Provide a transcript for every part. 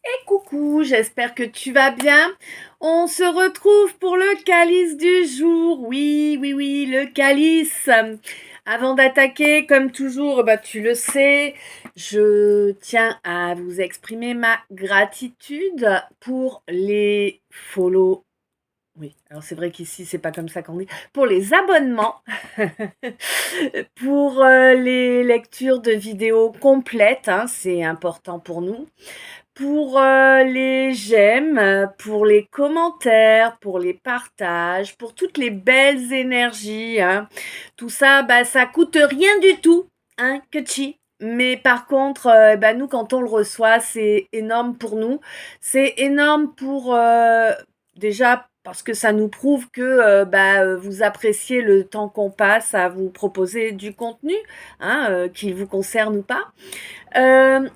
Et coucou, j'espère que tu vas bien. On se retrouve pour le calice du jour. Oui, oui, oui, le calice. Avant d'attaquer, comme toujours, tu le sais, je tiens à vous exprimer ma gratitude pour les follow. Oui, alors c'est vrai qu'ici, c'est pas comme ça qu'on dit. Pour les abonnements, pour les lectures de vidéos complètes, hein, c'est important pour nous. Pour les j'aime, pour les commentaires, pour les partages, pour toutes les belles énergies, hein. Tout ça, ça coûte rien du tout, hein, Kutchi. Mais par contre, nous, quand on le reçoit, c'est énorme pour nous. C'est énorme pour déjà parce que ça nous prouve que vous appréciez le temps qu'on passe à vous proposer du contenu, hein, qu'il vous concerne ou pas. Euh,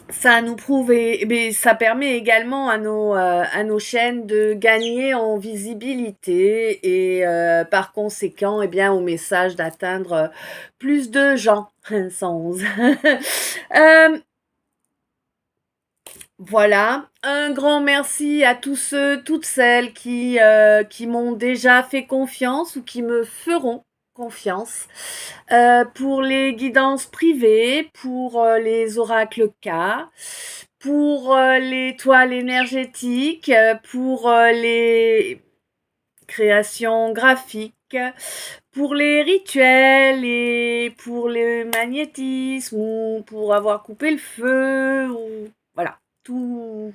Ça nous prouve mais ça permet également à nos chaînes de gagner en visibilité et par conséquent, au message d'atteindre plus de gens. 111. Euh, voilà, un grand merci à tous ceux, toutes celles qui m'ont déjà fait confiance ou qui me feront confiance pour les guidances privées, pour les oracles K, pour les toiles énergétiques, pour les créations graphiques, pour les rituels et pour le magnétisme ou pour avoir coupé le feu ou voilà, tout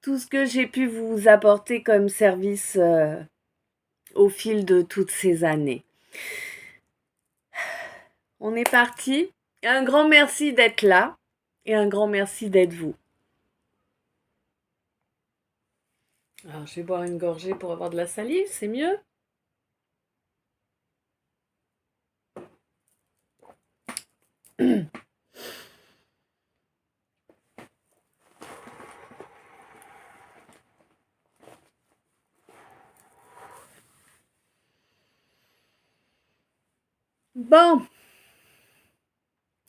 ce que j'ai pu vous apporter comme service au fil de toutes ces années. On est parti. Un grand merci d'être là et un grand merci d'être vous. Alors, je vais boire une gorgée pour avoir de la salive, c'est mieux. Bon.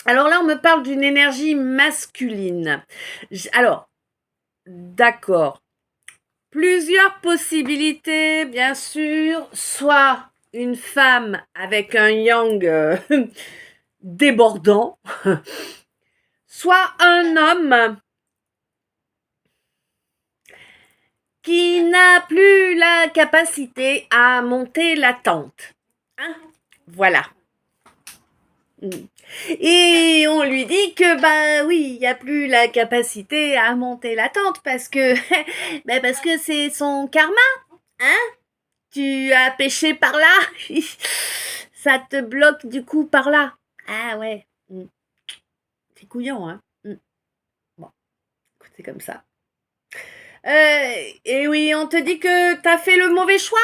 Alors là, on me parle d'une énergie masculine. Alors, d'accord. Plusieurs possibilités, bien sûr. Soit une femme avec un yang débordant, soit un homme qui n'a plus la capacité à monter la tente. Hein? Voilà. Et on lui dit que oui, il n'y a plus la capacité à monter la tente parce que parce que c'est son karma, hein? Tu as péché par là, ça te bloque du coup par là. Ah ouais, c'est couillon, hein? Bon, écoute, c'est comme ça. Et oui, on te dit que t'as fait le mauvais choix,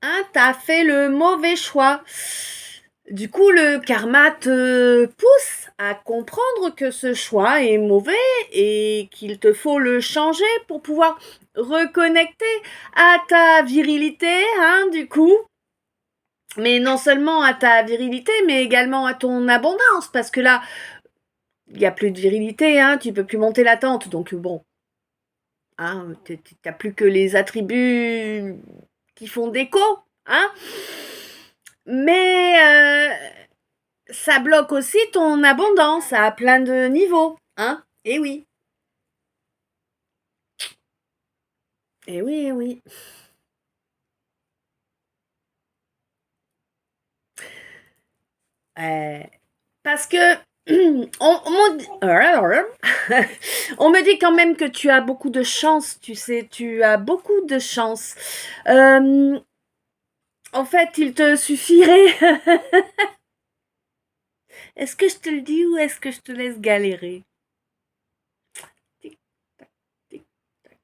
hein? T'as fait le mauvais choix. Du coup, le karma te pousse à comprendre que ce choix est mauvais et qu'il te faut le changer pour pouvoir reconnecter à ta virilité, hein, du coup. Mais non seulement à ta virilité, mais également à ton abondance, parce que là, il n'y a plus de virilité, hein, tu peux plus monter la tente, donc bon, hein, t'as plus que les attributs qui font déco, hein. Mais ça bloque aussi ton abondance à plein de niveaux, hein. Eh oui. Eh oui, eh oui. Parce que on me dit quand même que tu as beaucoup de chance, tu sais, tu as beaucoup de chance. En fait, il te suffirait. Est-ce que je te le dis ou est-ce que je te laisse galérer? Tic, tac, tic, tac.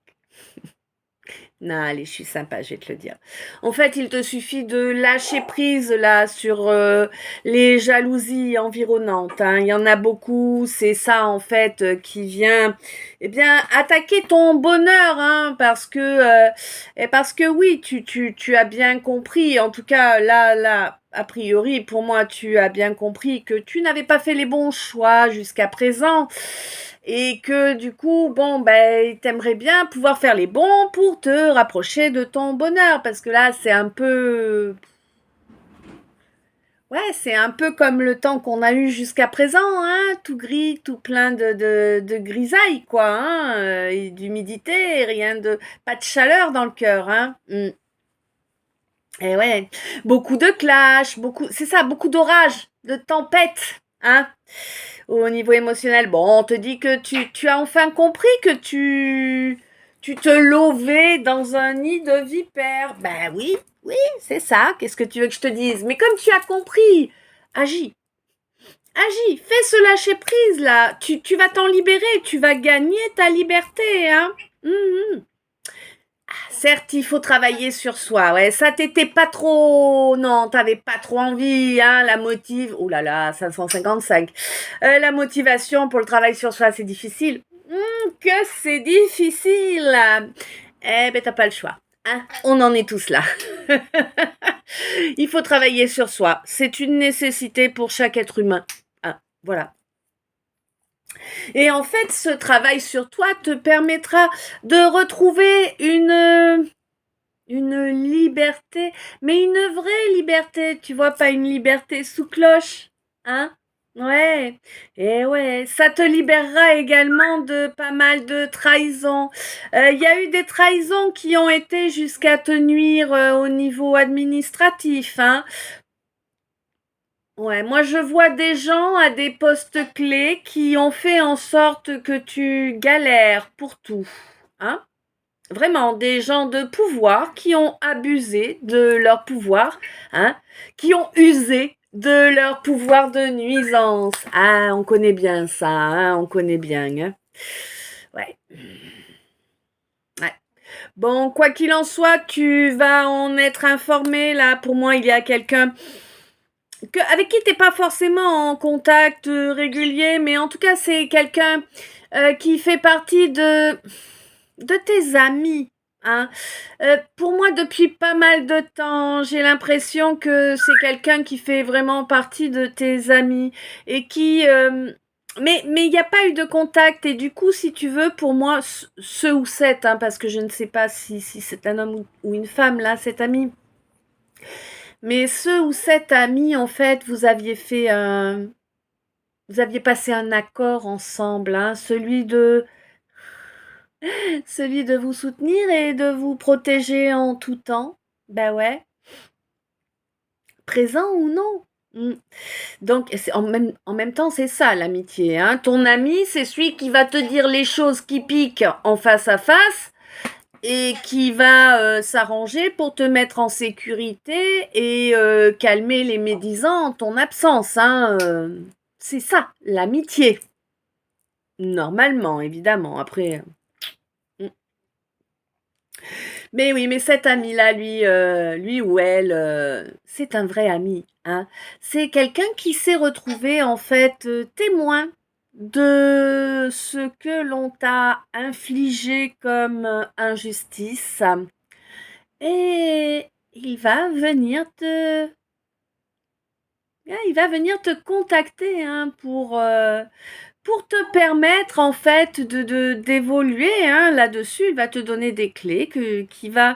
Non, allez, je suis sympa, je vais te le dire. En fait, il te suffit de lâcher prise là sur les jalousies environnantes, hein. Il y en a beaucoup, c'est ça en fait qui vient, attaquer ton bonheur, hein, parce que oui, tu as bien compris. En tout cas, là, a priori, pour moi, tu as bien compris que tu n'avais pas fait les bons choix jusqu'à présent et que du coup, bon, ben, t'aimerais bien pouvoir faire les bons pour te rapprocher de ton bonheur, parce que là, c'est un peu, ouais, c'est un peu comme le temps qu'on a eu jusqu'à présent, hein, tout gris, tout plein de grisaille, quoi, hein, et d'humidité, et rien de, pas de chaleur dans le cœur, hein. Et ouais, beaucoup de clash, beaucoup, c'est ça, beaucoup d'orages, de tempêtes, hein, au niveau émotionnel. Bon, on te dit que tu as enfin compris que tu te lovais dans un nid de vipères. Ben oui, oui, c'est ça. Qu'est-ce que tu veux que je te dise? Mais comme tu as compris, agis, agis, fais ce lâcher prise là. Tu vas t'en libérer, tu vas gagner ta liberté, hein. Mhm. Certes, il faut travailler sur soi. Ouais, ça t'était pas trop, non, t'avais pas trop envie, hein, la motive. Oh là là, 555. La motivation pour le travail sur soi, c'est difficile. Que c'est difficile. Eh ben, t'as pas le choix. Hein, on en est tous là. Il faut travailler sur soi. C'est une nécessité pour chaque être humain. Ah, voilà. Et en fait, ce travail sur toi te permettra de retrouver une liberté, mais une vraie liberté, tu vois, pas une liberté sous cloche, hein? Ouais, et ouais, ça te libérera également de pas mal de trahisons. Il y a eu des trahisons qui ont été jusqu'à te nuire au niveau administratif, hein? Ouais, moi je vois des gens à des postes clés qui ont fait en sorte que tu galères pour tout, hein? Vraiment, des gens de pouvoir qui ont abusé de leur pouvoir, hein, qui ont usé de leur pouvoir de nuisance. Ah, on connaît bien ça, hein, on connaît bien. Hein. Ouais. Ouais. Bon, quoi qu'il en soit, tu vas en être informé. Là, pour moi, il y a quelqu'un avec qui t'es pas forcément en contact régulier, mais en tout cas, c'est quelqu'un qui fait partie de tes amis. Hein. Pour moi, depuis pas mal de temps, j'ai l'impression que c'est quelqu'un qui fait vraiment partie de tes amis et qui... mais il n'y a pas eu de contact et du coup, si tu veux, pour moi, ce ou cette, hein, parce que je ne sais pas si c'est un homme ou une femme, là, cet ami, mais ce ou cette ami, en fait, vous aviez passé un accord ensemble, hein, celui de vous soutenir et de vous protéger en tout temps. Ben ouais, présent ou non. Donc, en même temps, c'est ça l'amitié. Hein. Ton ami, c'est celui qui va te dire les choses qui piquent en face à face et qui va s'arranger pour te mettre en sécurité et calmer les médisants en ton absence. Hein. C'est ça, l'amitié. Normalement, évidemment. Après. Mais oui, mais cet ami-là, lui ou elle, c'est un vrai ami, hein. C'est quelqu'un qui s'est retrouvé en fait témoin de ce que l'on t'a infligé comme injustice et il va venir te contacter hein, pour te permettre en fait d'évoluer hein, là-dessus. Il va te donner des clés qui va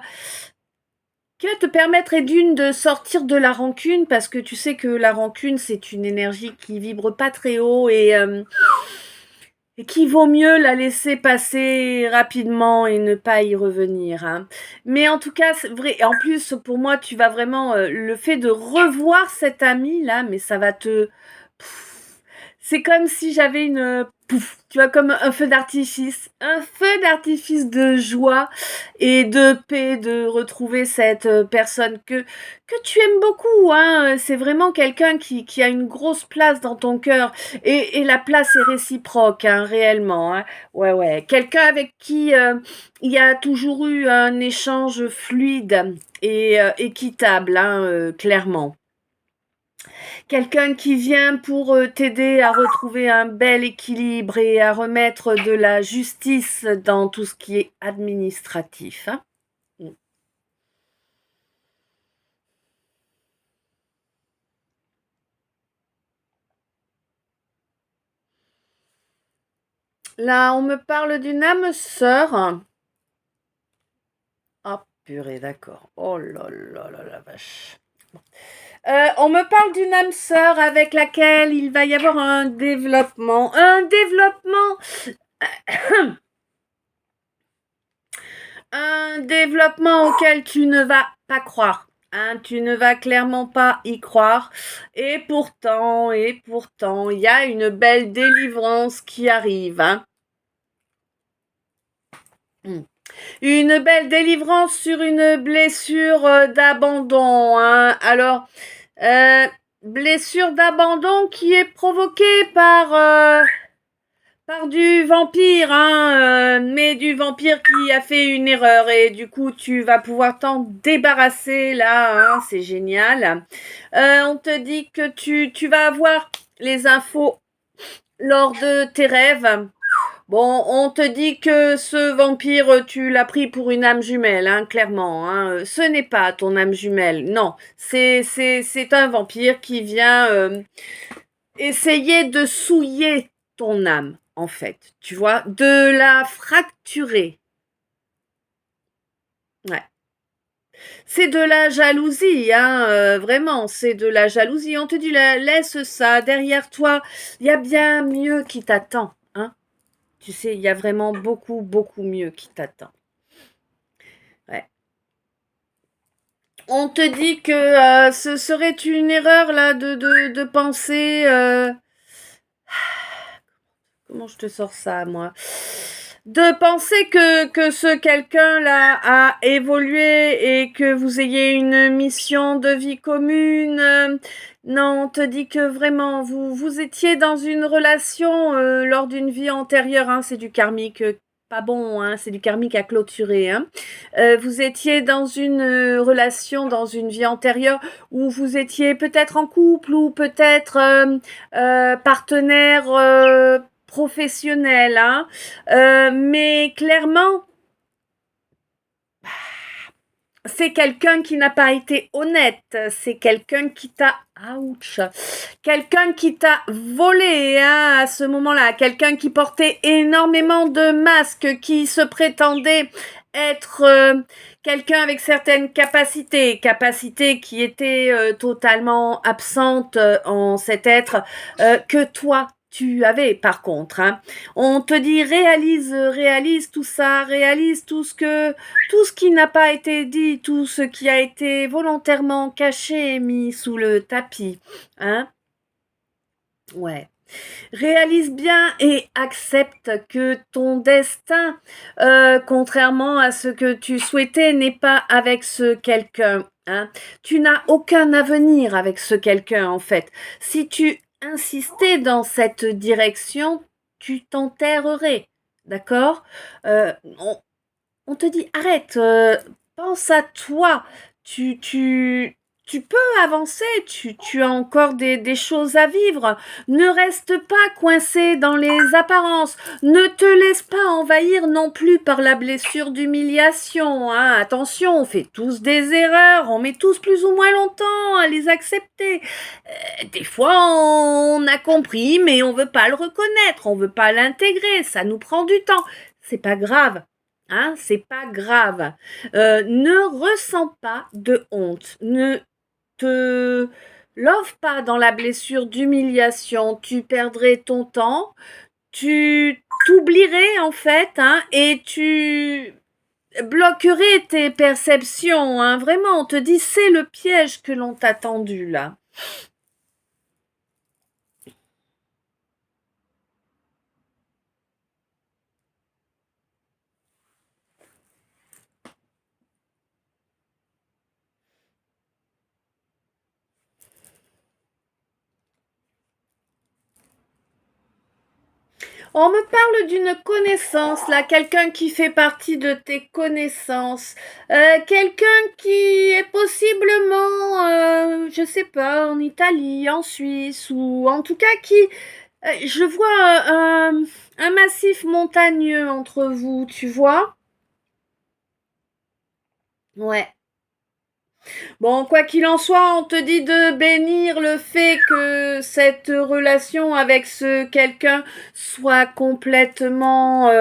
te permettre et d'une de sortir de la rancune parce que tu sais que la rancune c'est une énergie qui vibre pas très haut et qu'il vaut mieux la laisser passer rapidement et ne pas y revenir. Hein. Mais en tout cas, c'est vrai. Et en plus, pour moi, tu vas vraiment le fait de revoir cet ami là, mais ça va te c'est comme si j'avais une pouf, tu vois, comme un feu d'artifice de joie et de paix de retrouver cette personne que tu aimes beaucoup. Hein. C'est vraiment quelqu'un qui a une grosse place dans ton cœur et la place est réciproque, hein, réellement. Hein. Ouais, ouais. Quelqu'un avec qui il y a toujours eu un échange fluide et équitable, hein, clairement. Quelqu'un qui vient pour t'aider à retrouver un bel équilibre et à remettre de la justice dans tout ce qui est administratif. Hein. Mm. Là, on me parle d'une âme sœur. Ah, purée, d'accord. Oh là là là la vache. On me parle d'une âme sœur avec laquelle il va y avoir un développement. Un développement auquel tu ne vas pas croire. Hein, tu ne vas clairement pas y croire. Et pourtant, il y a une belle délivrance qui arrive. Hein. Hmm. Une belle délivrance sur une blessure d'abandon. Hein. Alors, euh, blessure d'abandon qui est provoquée par du vampire, hein, mais du vampire qui a fait une erreur et du coup tu vas pouvoir t'en débarrasser là, hein, c'est génial. On te dit que tu vas avoir les infos lors de tes rêves. Bon, on te dit que ce vampire, tu l'as pris pour une âme jumelle, hein, clairement. Hein. Ce n'est pas ton âme jumelle, non. C'est un vampire qui vient essayer de souiller ton âme, en fait. Tu vois, de la fracturer. Ouais. C'est de la jalousie, hein, vraiment, c'est de la jalousie. On te dit, laisse ça derrière toi. Il y a bien mieux qui t'attend, hein. Tu sais, il y a vraiment beaucoup, beaucoup mieux qui t'attend. Ouais. On te dit que ce serait une erreur là de penser. Comment je te sors ça, moi? De penser que ce quelqu'un-là a évolué et que vous ayez une mission de vie commune. Non, on te dit que vraiment, vous étiez dans une relation lors d'une vie antérieure. Hein, c'est du karmique. Pas bon, hein, c'est du karmique à clôturer. Hein. Vous étiez dans une relation, dans une vie antérieure où vous étiez peut-être en couple ou peut-être partenaire professionnel, hein. Mais clairement, c'est quelqu'un qui n'a pas été honnête, c'est quelqu'un qui t'a ouch, quelqu'un qui t'a volé hein, à ce moment-là, quelqu'un qui portait énormément de masques, qui se prétendait être quelqu'un avec certaines capacités qui étaient totalement absentes en cet être que toi tu avais par contre. Hein. On te dit réalise tout ça, réalise tout ce qui n'a pas été dit, tout ce qui a été volontairement caché, mis sous le tapis. Hein? Ouais. Réalise bien et accepte que ton destin, contrairement à ce que tu souhaitais, n'est pas avec ce quelqu'un. Hein? Tu n'as aucun avenir avec ce quelqu'un, en fait. Si tu insistais dans cette direction, tu t'enterrerais. D'accord on te dit arrête, pense à toi. Tu, tu, tu peux avancer, tu as encore des choses à vivre. Ne reste pas coincé dans les apparences. Ne te laisse pas envahir non plus par la blessure d'humiliation. Hein. Attention, on fait tous des erreurs, on met tous plus ou moins longtemps à les accepter. Des fois, on a compris, mais on veut pas le reconnaître, on veut pas l'intégrer. Ça nous prend du temps. C'est pas grave. Hein, c'est pas grave. Ne ressens pas de honte. Ne te love pas dans la blessure d'humiliation. Tu perdrais ton temps. Tu t'oublierais en fait hein, et tu bloquerais tes perceptions. Hein. Vraiment, on te dit c'est le piège que l'on t'a tendu là. On me parle d'une connaissance, là, quelqu'un qui fait partie de tes connaissances, quelqu'un qui est possiblement, je sais pas, en Italie, en Suisse, ou en tout cas qui, je vois un massif montagneux entre vous, tu vois? Ouais. Bon, quoi qu'il en soit, on te dit de bénir le fait que cette relation avec ce quelqu'un soit complètement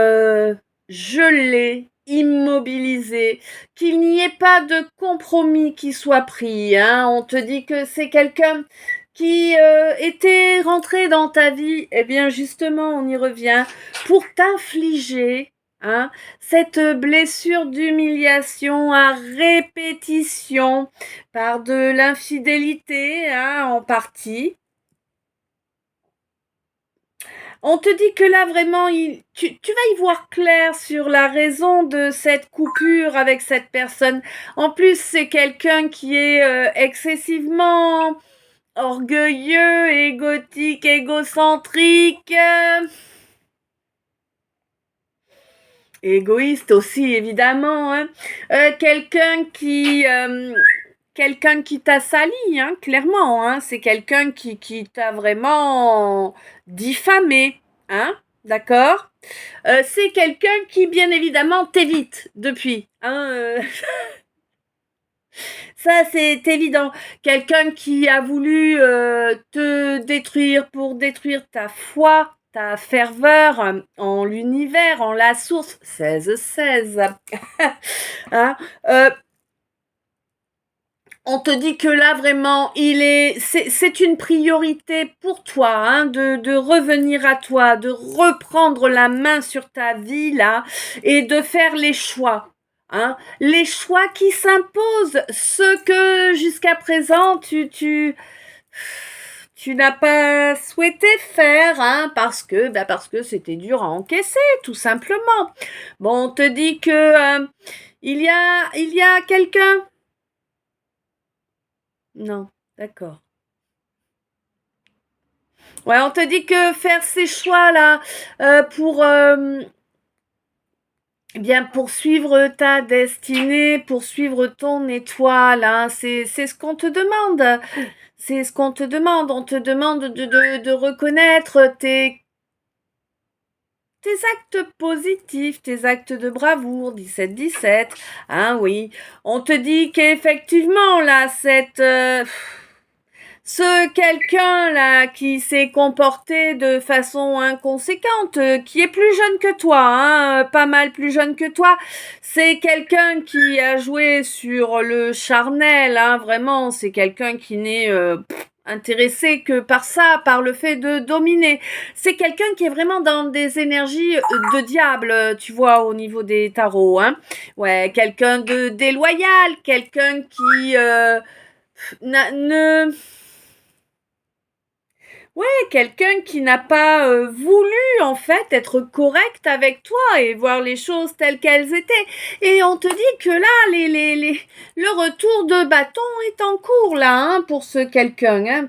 gelée, immobilisée, qu'il n'y ait pas de compromis qui soit pris, hein. On te dit que c'est quelqu'un qui était rentré dans ta vie, eh bien justement, on y revient, pour t'infliger, hein, cette blessure d'humiliation à répétition par de l'infidélité, hein, en partie. On te dit que là, vraiment, tu vas y voir clair sur la raison de cette coupure avec cette personne. En plus, c'est quelqu'un qui est excessivement orgueilleux, égotique, égocentrique, égoïste aussi, évidemment, hein. Quelqu'un qui t'a sali, hein, clairement, hein. C'est quelqu'un qui t'a vraiment diffamé, hein, d'accord. C'est quelqu'un qui, bien évidemment, t'évite depuis, hein. Ça, c'est évident. Quelqu'un qui a voulu te détruire pour détruire ta foi, ta ferveur en l'univers, en la source. 16-16. Hein, on te dit que là vraiment c'est une priorité pour toi, hein, de revenir à toi, de reprendre la main sur ta vie là et de faire les choix, hein, les choix qui s'imposent, ce que jusqu'à présent tu n'as pas souhaité faire, hein, parce que c'était dur à encaisser, tout simplement. Bon, on te dit que il y a quelqu'un. Non, d'accord. Ouais, on te dit que faire ces choix-là pour bien poursuivre ta destinée, poursuivre ton étoile, hein, c'est ce qu'on te demande. C'est ce qu'on te demande. On te demande de reconnaître tes actes positifs, tes actes de bravoure, 17-17. Hein, oui. On te dit qu'effectivement, là, ce quelqu'un-là qui s'est comporté de façon inconséquente, qui est plus jeune que toi, hein, pas mal plus jeune que toi, c'est quelqu'un qui a joué sur le charnel, hein, vraiment, c'est quelqu'un qui n'est intéressé que par ça, par le fait de dominer. C'est quelqu'un qui est vraiment dans des énergies de diable, tu vois, au niveau des tarots, hein. Ouais, quelqu'un de déloyal, quelqu'un qui ne Ouais, quelqu'un qui n'a pas voulu en fait être correct avec toi et voir les choses telles qu'elles étaient. Et on te dit que là, le retour de bâton est en cours là, hein, pour ce quelqu'un. Hein.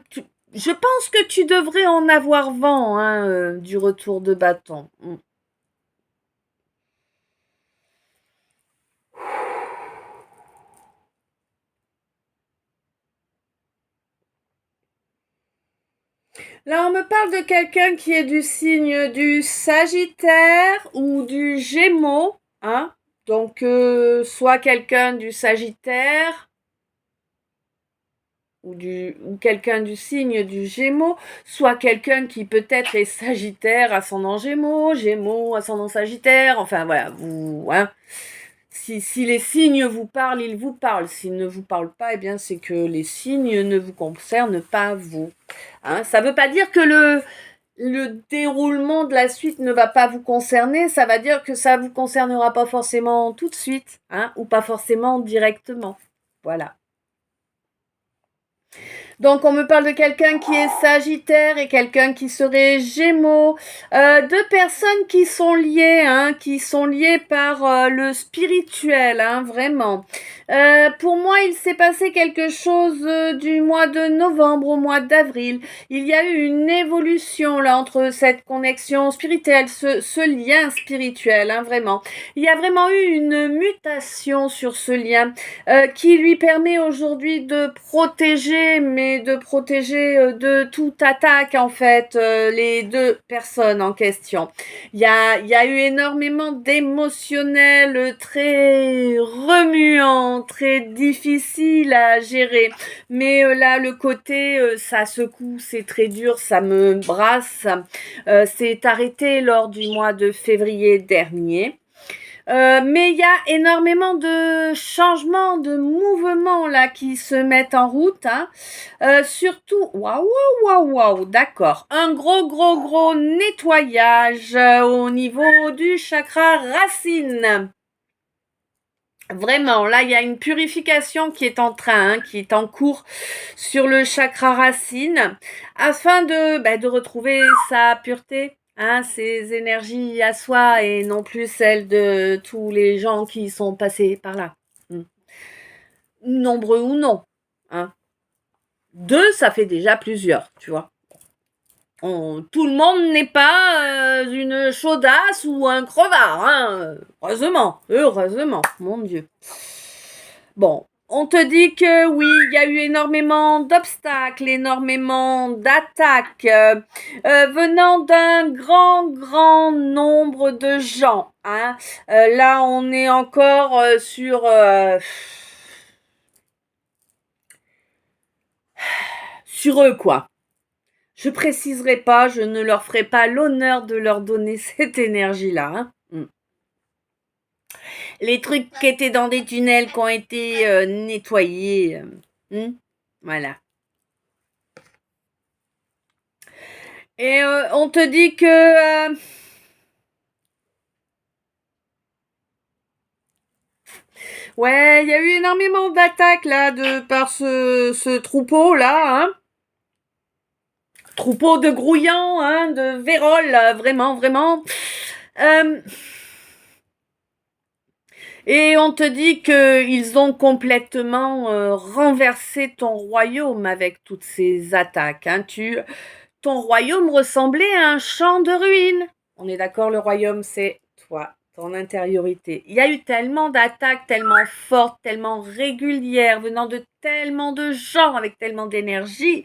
Je pense que tu devrais en avoir vent, hein, du retour de bâton. Mm. Là, on me parle de quelqu'un qui est du signe du Sagittaire ou du Gémeaux, hein. Donc, soit quelqu'un du Sagittaire ou quelqu'un du signe du Gémeaux, soit quelqu'un qui peut-être est Sagittaire, ascendant Gémeaux, Gémeaux, ascendant Sagittaire, enfin voilà, hein. Si les signes vous parlent, ils vous parlent. S'ils ne vous parlent pas, eh bien c'est que les signes ne vous concernent pas vous. Hein, ça ne veut pas dire que le déroulement de la suite ne va pas vous concerner, ça va dire que ça ne vous concernera pas forcément tout de suite, hein, ou pas forcément directement. Voilà. Donc on me parle de quelqu'un qui est Sagittaire et quelqu'un qui serait Gémeaux. Deux personnes qui sont liées, hein, qui sont liées par le spirituel, hein, vraiment. Pour moi, il s'est passé quelque chose du mois de novembre au mois d'avril. Il y a eu une évolution là entre cette connexion spirituelle, ce lien spirituel, hein, vraiment. Il y a vraiment eu une mutation sur ce lien qui lui permet aujourd'hui de protéger, mais de protéger de toute attaque en fait, les deux personnes en question. Il y a eu énormément d'émotionnel très remuant vraiment très difficile à gérer. Mais là, le côté, ça secoue, c'est très dur, ça me brasse. C'est arrêté lors du mois de février dernier. Mais il y a énormément de changements, de mouvements là qui se mettent en route. Hein. Surtout, waouh, waouh, waouh, d'accord. Un gros nettoyage au niveau du chakra racine. Vraiment, là, il y a une purification qui est en train, hein, qui est en cours sur le chakra racine, afin de retrouver sa pureté, hein, ses énergies à soi et non plus celles de tous les gens qui sont passés par là. Nombreux ou non. Hein. Deux, ça fait déjà plusieurs, tu vois. Tout le monde n'est pas une chaudasse ou un crevard, hein. Heureusement, mon Dieu. Bon, on te dit que oui, il y a eu énormément d'obstacles, énormément d'attaques venant d'un grand nombre de gens. Hein. Là, on est encore sur eux, quoi. Je préciserai pas, je ne leur ferai pas l'honneur de leur donner cette énergie-là. Hein. Les trucs qui étaient dans des tunnels qui ont été nettoyés. Voilà. Et on te dit que... ouais, il y a eu énormément d'attaques là par ce troupeau-là. Hein. Troupeau de grouillants, hein, de vérolles, vraiment. Et on te dit qu'ils ont complètement renversé ton royaume avec toutes ces attaques. Hein. Ton royaume ressemblait à un champ de ruines. On est d'accord, le royaume, c'est toi, ton intériorité. Il y a eu tellement d'attaques, tellement fortes, tellement régulières, venant de tellement de gens avec tellement d'énergie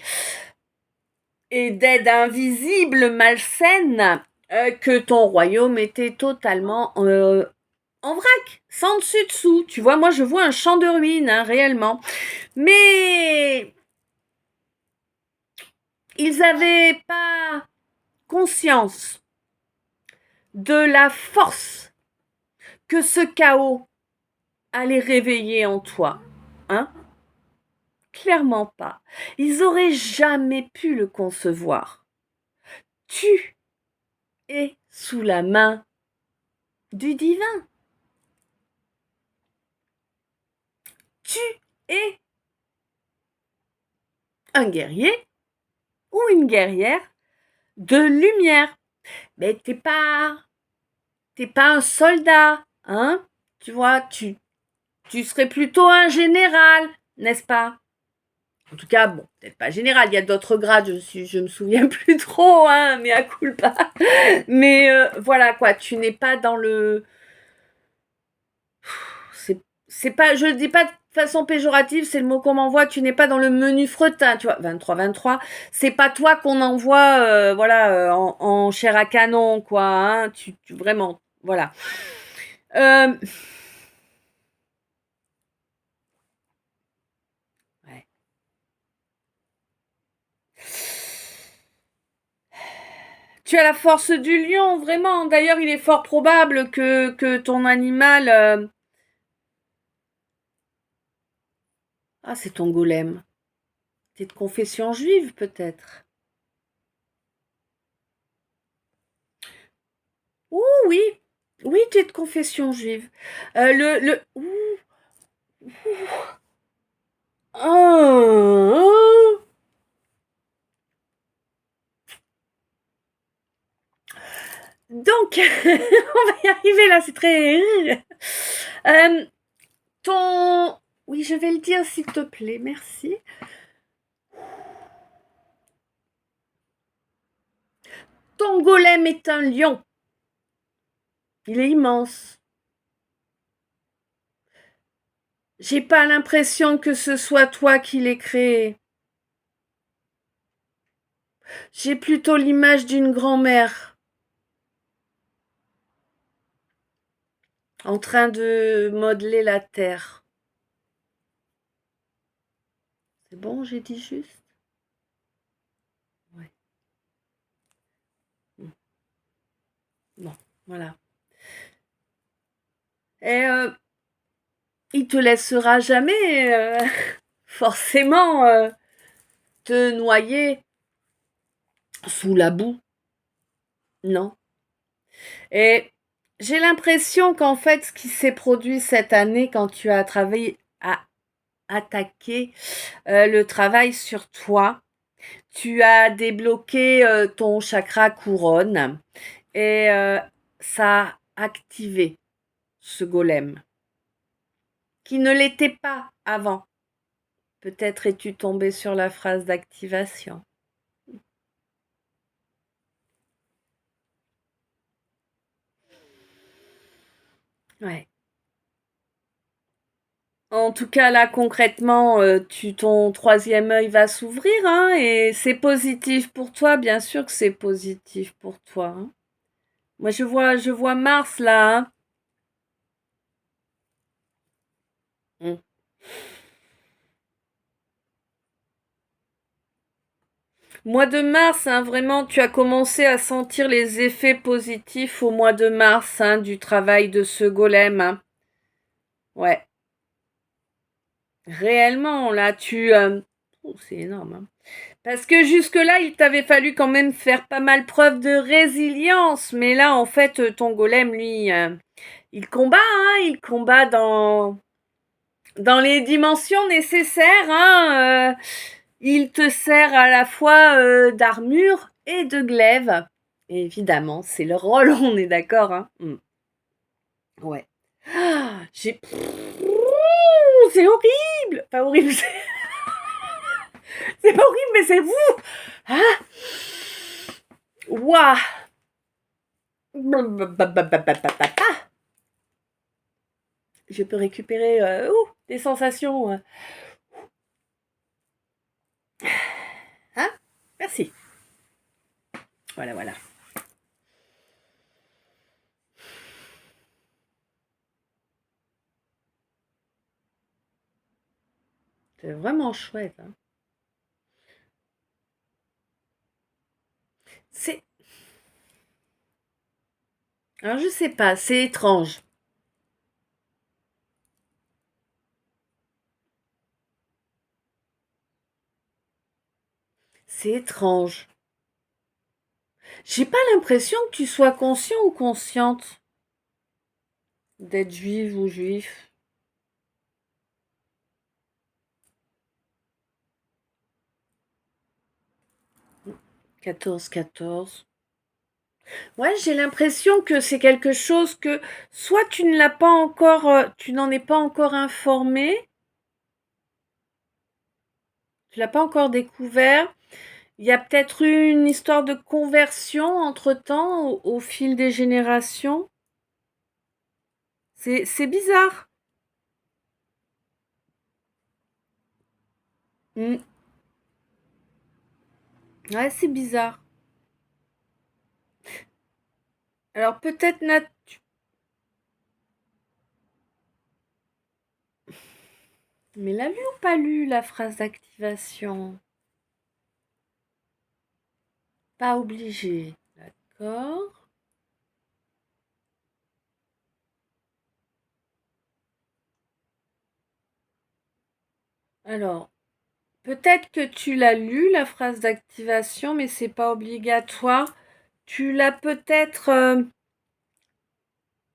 et d'aide invisible, malsaine, que ton royaume était totalement en vrac, sans dessus-dessous. Tu vois, moi, je vois un champ de ruines, hein, réellement. Mais ils n'avaient pas conscience de la force que ce chaos allait réveiller en toi. Hein? Clairement pas. Ils auraient jamais pu le concevoir. Tu es sous la main du divin. Tu es un guerrier ou une guerrière de lumière. Mais t'es pas un soldat, hein? Tu vois, tu serais plutôt un général, n'est-ce pas? En tout cas, bon, peut-être pas général, il y a d'autres grades, je me souviens plus trop, hein, mais à culpa. Mais voilà quoi, tu n'es pas dans le... C'est pas, je le dis pas de façon péjorative, c'est le mot qu'on m'envoie, tu n'es pas dans le menu fretin, tu vois, 23, c'est pas toi qu'on envoie, en chair à canon, quoi, hein, vraiment, voilà. Ouais. Tu as la force du lion, vraiment. D'ailleurs, il est fort probable que ton animal... Ah, c'est ton golem. T'es de confession juive, peut-être. Ouh, oui. Oui, tu es de confession juive. Ouh, ouh. Oh. Donc, on va y arriver là, c'est très... ton... Oui, je vais le dire, s'il te plaît, merci. Ton golem est un lion. Il est immense. J'ai pas l'impression que ce soit toi qui l'aies créé. J'ai plutôt l'image d'une grand-mère en train de modeler la terre. C'est bon, j'ai dit juste? Ouais. Bon, voilà. Et il te laissera jamais forcément te noyer sous la boue, non. Et j'ai l'impression qu'en fait, ce qui s'est produit cette année quand tu as travaillé à attaquer le travail sur toi, tu as débloqué ton chakra couronne et ça a activé ce golem qui ne l'était pas avant. Peut-être es-tu tombé sur la phrase d'activation. Ouais. En tout cas, là, concrètement, ton troisième œil va s'ouvrir, hein, et c'est positif pour toi, bien sûr que c'est positif pour toi, hein. Moi, je vois Mars là, hein. Mm. Mois de mars, hein, vraiment, tu as commencé à sentir les effets positifs au mois de mars, hein, du travail de ce golem, hein. Ouais, réellement, là, oh, c'est énorme, hein. Parce que jusque-là, il t'avait fallu quand même faire pas mal preuve de résilience. Mais là, en fait, ton golem, lui, il combat, hein, il combat dans les dimensions nécessaires, hein. Il te sert à la fois d'armure et de glaive. Et évidemment, c'est le rôle, on est d'accord, hein. Ouais. Ah, c'est horrible. Pas horrible, c'est pas horrible, mais c'est vous. Ah, waouh. Je peux récupérer des sensations. Hein? Merci. Voilà, voilà. C'est vraiment chouette, hein. C'est. Alors, je sais pas, c'est étrange. C'est étrange. J'ai pas l'impression que tu sois conscient ou consciente d'être juive ou juif. 14-14. Ouais, j'ai l'impression que c'est quelque chose que soit tu ne l'as pas encore, tu n'en es pas encore informé, tu l'as pas encore découvert. Il y a peut-être eu une histoire de conversion entre-temps, au fil des générations. C'est bizarre. Mm. Ouais, c'est bizarre. Alors peut-être mais l'a lu ou pas lu la phrase d'activation? Pas obligé. D'accord. Alors, peut-être que tu l'as lu la phrase d'activation, mais c'est pas obligatoire. Tu l'as peut-être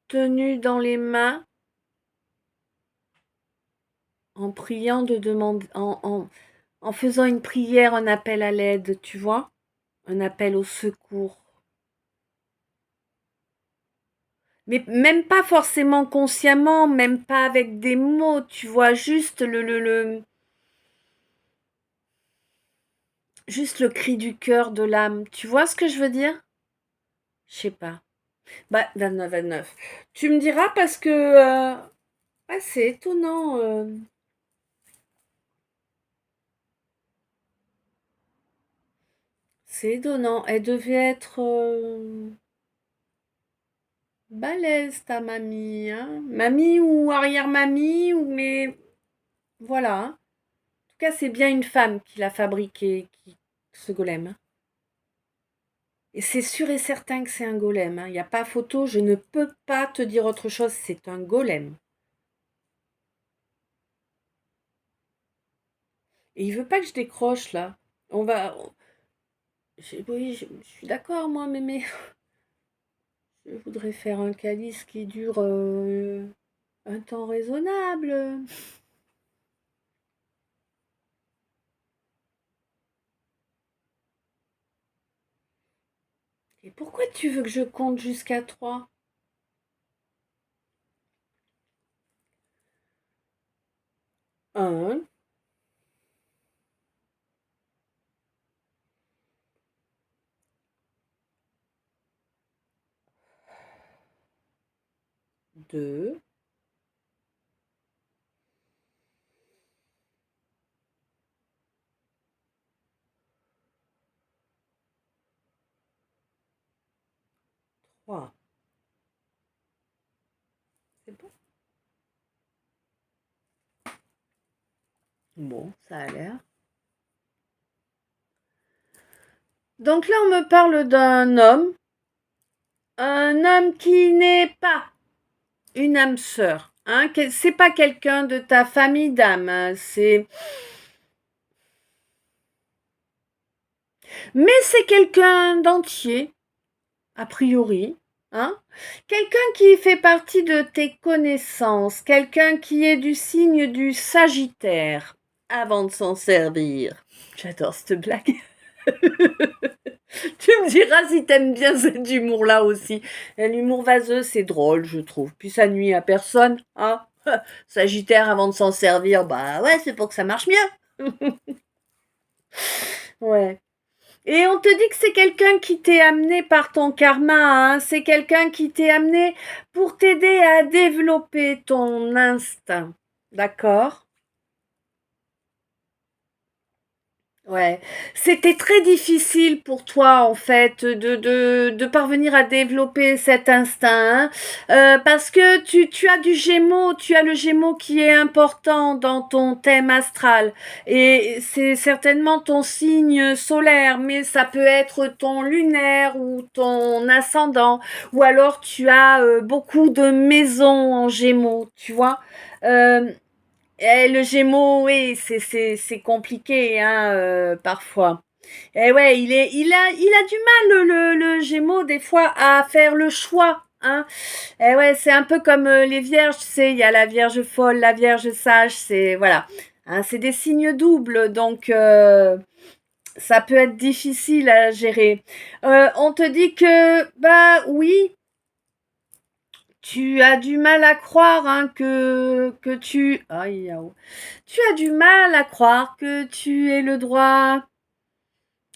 tenue dans les mains en priant de demander, en faisant une prière, un appel à l'aide, tu vois? Un appel au secours. Mais même pas forcément consciemment, même pas avec des mots, tu vois, juste le cri du cœur de l'âme. Tu vois ce que je veux dire? Je sais pas. Bah, 29. Tu me diras parce que ouais, c'est étonnant. C'est étonnant. Elle devait être balèze, ta mamie, hein? Mamie ou arrière-mamie, ou mais voilà, hein. cas, c'est bien une femme qui l'a fabriqué, ce golem, hein. Et c'est sûr et certain que c'est un golem, hein. Il n'y a pas photo, je ne peux pas te dire autre chose, c'est un golem. Et il veut pas que je décroche là. On va. Oui, je suis d'accord, moi, mais je voudrais faire un calice qui dure un temps raisonnable. Et pourquoi tu veux que je compte jusqu'à 3? 1, 2, 3. C'est bon? Bon, ça a l'air. Donc là, on me parle d'un homme. Un homme qui n'est pas une âme sœur. Hein, c'est pas quelqu'un de ta famille d'âme. Hein, mais c'est quelqu'un d'entier, a priori. Hein, quelqu'un qui fait partie de tes connaissances. Quelqu'un qui est du signe du Sagittaire. Avant de s'en servir. J'adore cette blague. Tu me diras si t'aimes bien cet humour-là aussi. L'humour vaseux, c'est drôle, je trouve. Puis ça nuit à personne, hein. Sagittaire avant de s'en servir, bah ouais, c'est pour que ça marche mieux. Ouais. Et on te dit que c'est quelqu'un qui t'est amené par ton karma, hein. C'est quelqu'un qui t'est amené pour t'aider à développer ton instinct. D'accord? Ouais, c'était très difficile pour toi en fait de parvenir à développer cet instinct, hein, parce que tu as du Gémeaux, tu as le Gémeaux qui est important dans ton thème astral et c'est certainement ton signe solaire, mais ça peut être ton lunaire ou ton ascendant, ou alors tu as beaucoup de maisons en Gémeaux, tu vois. Euh, le Gémeaux, oui, c'est compliqué, hein, parfois. Et ouais, il a du mal, le Gémeaux, des fois, à faire le choix, hein. Et ouais, c'est un peu comme les vierges, tu sais, il y a la vierge folle, la vierge sage, c'est, voilà. Hein, c'est des signes doubles, donc ça peut être difficile à gérer. On te dit que, bah oui, tu as du mal à croire, hein, que tu... Aïe, aïe. Tu as du mal à croire que tu aies le droit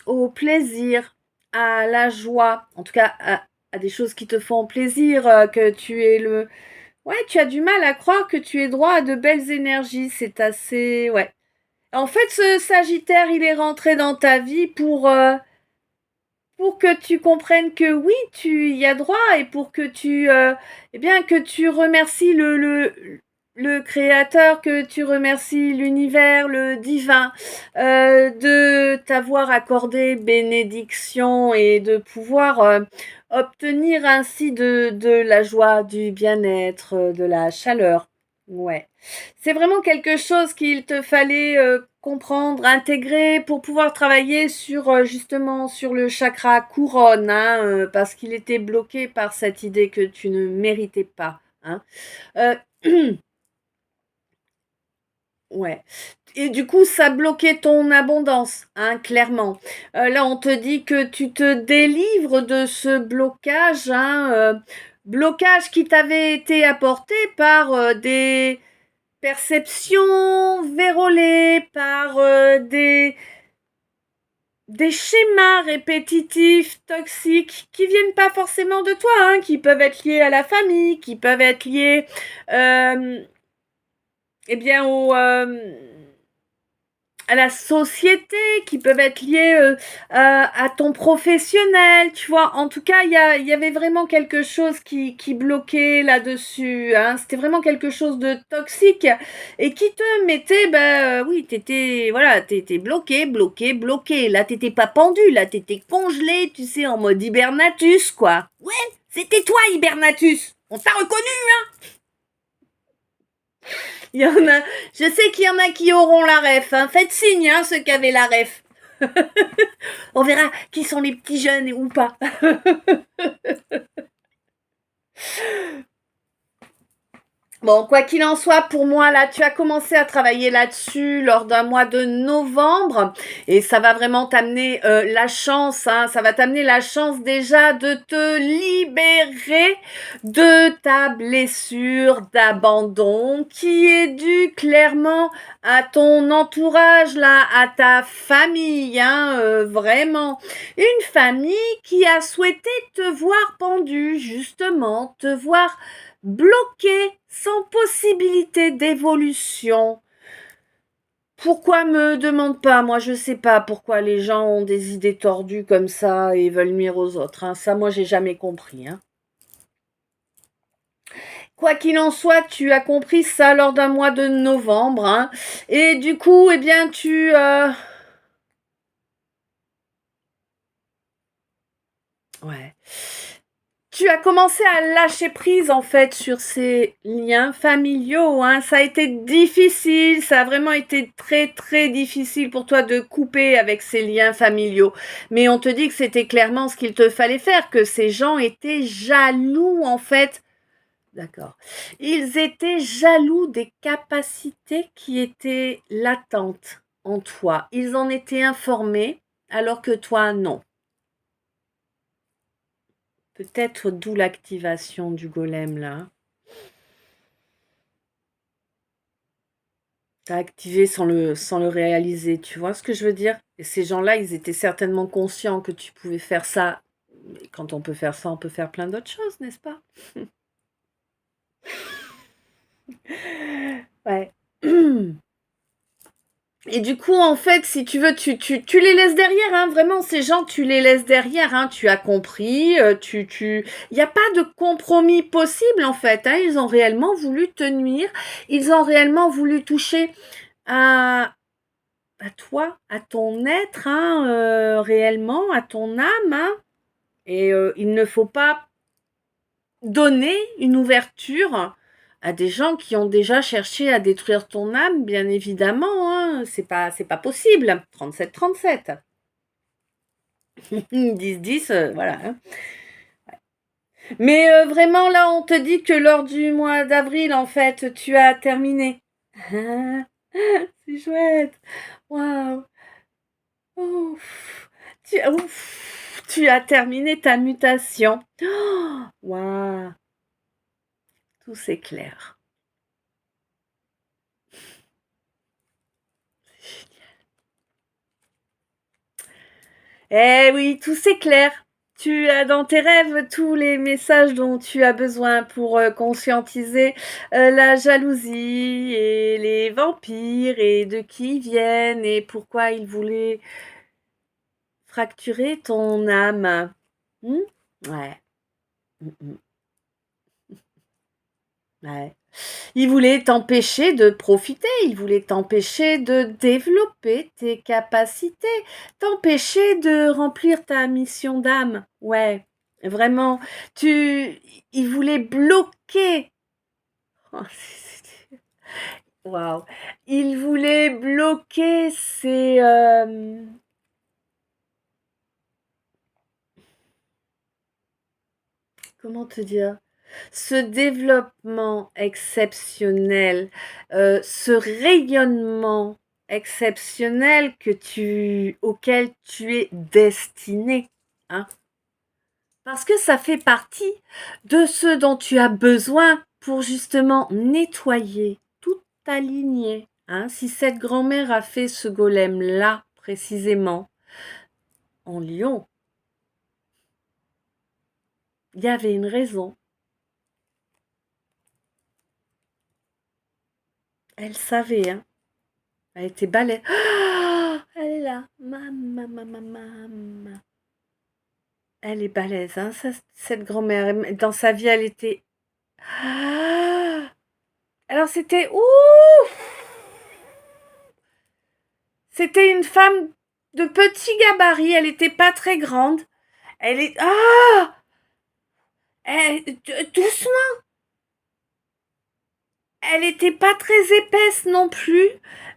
au plaisir, à la joie, en tout cas à des choses qui te font plaisir, que tu aies le... Ouais, tu as du mal à croire que tu aies droit à de belles énergies, c'est assez... Ouais. En fait, ce Sagittaire, il est rentré dans ta vie pour que tu comprennes que oui, tu y as droit et pour que tu, eh bien, que tu remercies le créateur, que tu remercies l'univers, le divin, de t'avoir accordé bénédiction et de pouvoir obtenir ainsi de la joie, du bien-être, de la chaleur. Ouais. C'est vraiment quelque chose qu'il te fallait comprendre, intégrer pour pouvoir travailler sur justement sur le chakra couronne, hein, parce qu'il était bloqué par cette idée que tu ne méritais pas. Hein. Euh, ouais. Et du coup, ça bloquait ton abondance, hein, clairement. Là, on te dit que tu te délivres de ce blocage, hein, blocage qui t'avait été apporté par des perceptions vérolées, par des schémas répétitifs, toxiques, qui viennent pas forcément de toi, hein, qui peuvent être liés à la famille, qui peuvent être liés, eh bien, à la société, qui peuvent être liées à ton professionnel, tu vois. En tout cas, il y avait vraiment quelque chose qui bloquait là-dessus, hein. C'était vraiment quelque chose de toxique et qui te mettait, oui, t'étais, voilà, t'étais bloqué, bloqué, bloqué. Là, t'étais pas pendu, là, t'étais congelé, tu sais, en mode hibernatus, quoi. Ouais, c'était toi, hibernatus. On t'a reconnu. Il y en a, je sais qu'il y en a qui auront la ref, hein. Faites signe, hein, ceux qui avaient la ref. On verra qui sont les petits jeunes ou pas. Bon, quoi qu'il en soit, pour moi, là, tu as commencé à travailler là-dessus lors d'un mois de novembre et ça va vraiment t'amener la chance, hein, ça va t'amener la chance déjà de te libérer de ta blessure d'abandon qui est due clairement à ton entourage, là, à ta famille, hein, vraiment. Une famille qui a souhaité te voir pendu, justement, te voir bloqué, sans possibilité d'évolution. Pourquoi me demande pas? Moi, je sais pas pourquoi les gens ont des idées tordues comme ça et veulent nuire aux autres, hein. Ça, moi, j'ai jamais compris, hein. Quoi qu'il en soit, tu as compris ça lors d'un mois de novembre, hein. Et du coup, eh bien, ouais. Tu as commencé à lâcher prise en fait sur ces liens familiaux, hein. Ça a été difficile, ça a vraiment été très très difficile pour toi de couper avec ces liens familiaux. Mais on te dit que c'était clairement ce qu'il te fallait faire, que ces gens étaient jaloux en fait. D'accord. Ils étaient jaloux des capacités qui étaient latentes en toi. Ils en étaient informés alors que toi non. Peut-être d'où l'activation du golem là. T'as activé sans le réaliser, tu vois ce que je veux dire? Et ces gens-là, ils étaient certainement conscients que tu pouvais faire ça. Mais quand on peut faire ça, on peut faire plein d'autres choses, n'est-ce pas? Ouais. Et du coup, en fait, si tu veux, tu les laisses derrière, hein. Vraiment, ces gens, tu les laisses derrière, hein. Tu as compris, il n'y a pas de compromis possible, en fait, hein. Ils ont réellement voulu te nuire. Ils ont réellement voulu toucher à, à toi, à ton être, hein, réellement, à ton âme, hein. Et il ne faut pas donner une ouverture à des gens qui ont déjà cherché à détruire ton âme, bien évidemment, hein. C'est pas possible. 37-37. 10-10, voilà, hein. Mais vraiment, là, on te dit que lors du mois d'avril, en fait, tu as terminé. Ah, c'est chouette. Waouh. Ouf. Tu as terminé ta mutation. Oh, waouh. Tout s'éclaire. Eh oui, tout s'éclaire. Tu as dans tes rêves tous les messages dont tu as besoin pour conscientiser la jalousie et les vampires et de qui ils viennent et pourquoi ils voulaient fracturer ton âme. Hmm. Ouais. Mm, mm. Ouais. Il voulait t'empêcher de profiter, il voulait t'empêcher de développer tes capacités, t'empêcher de remplir ta mission d'âme. Ouais, vraiment. Il voulait bloquer. Oh, waouh. Il voulait bloquer ces, comment te dire? Ce développement exceptionnel, ce rayonnement exceptionnel auquel tu es destiné, hein. Parce que ça fait partie de ce dont tu as besoin pour justement nettoyer toute ta lignée, hein. Si cette grand-mère a fait ce golem-là, précisément, en lion, il y avait une raison. Elle savait, hein. Elle était balèze. là. Maman. Elle est balèze, hein, cette grand-mère. Dans sa vie, elle était... Ah, alors c'était... Ouh, c'était une femme de petit gabarit. Elle n'était pas très grande. Elle est... Ah, doucement. Elle n'était pas très épaisse non plus,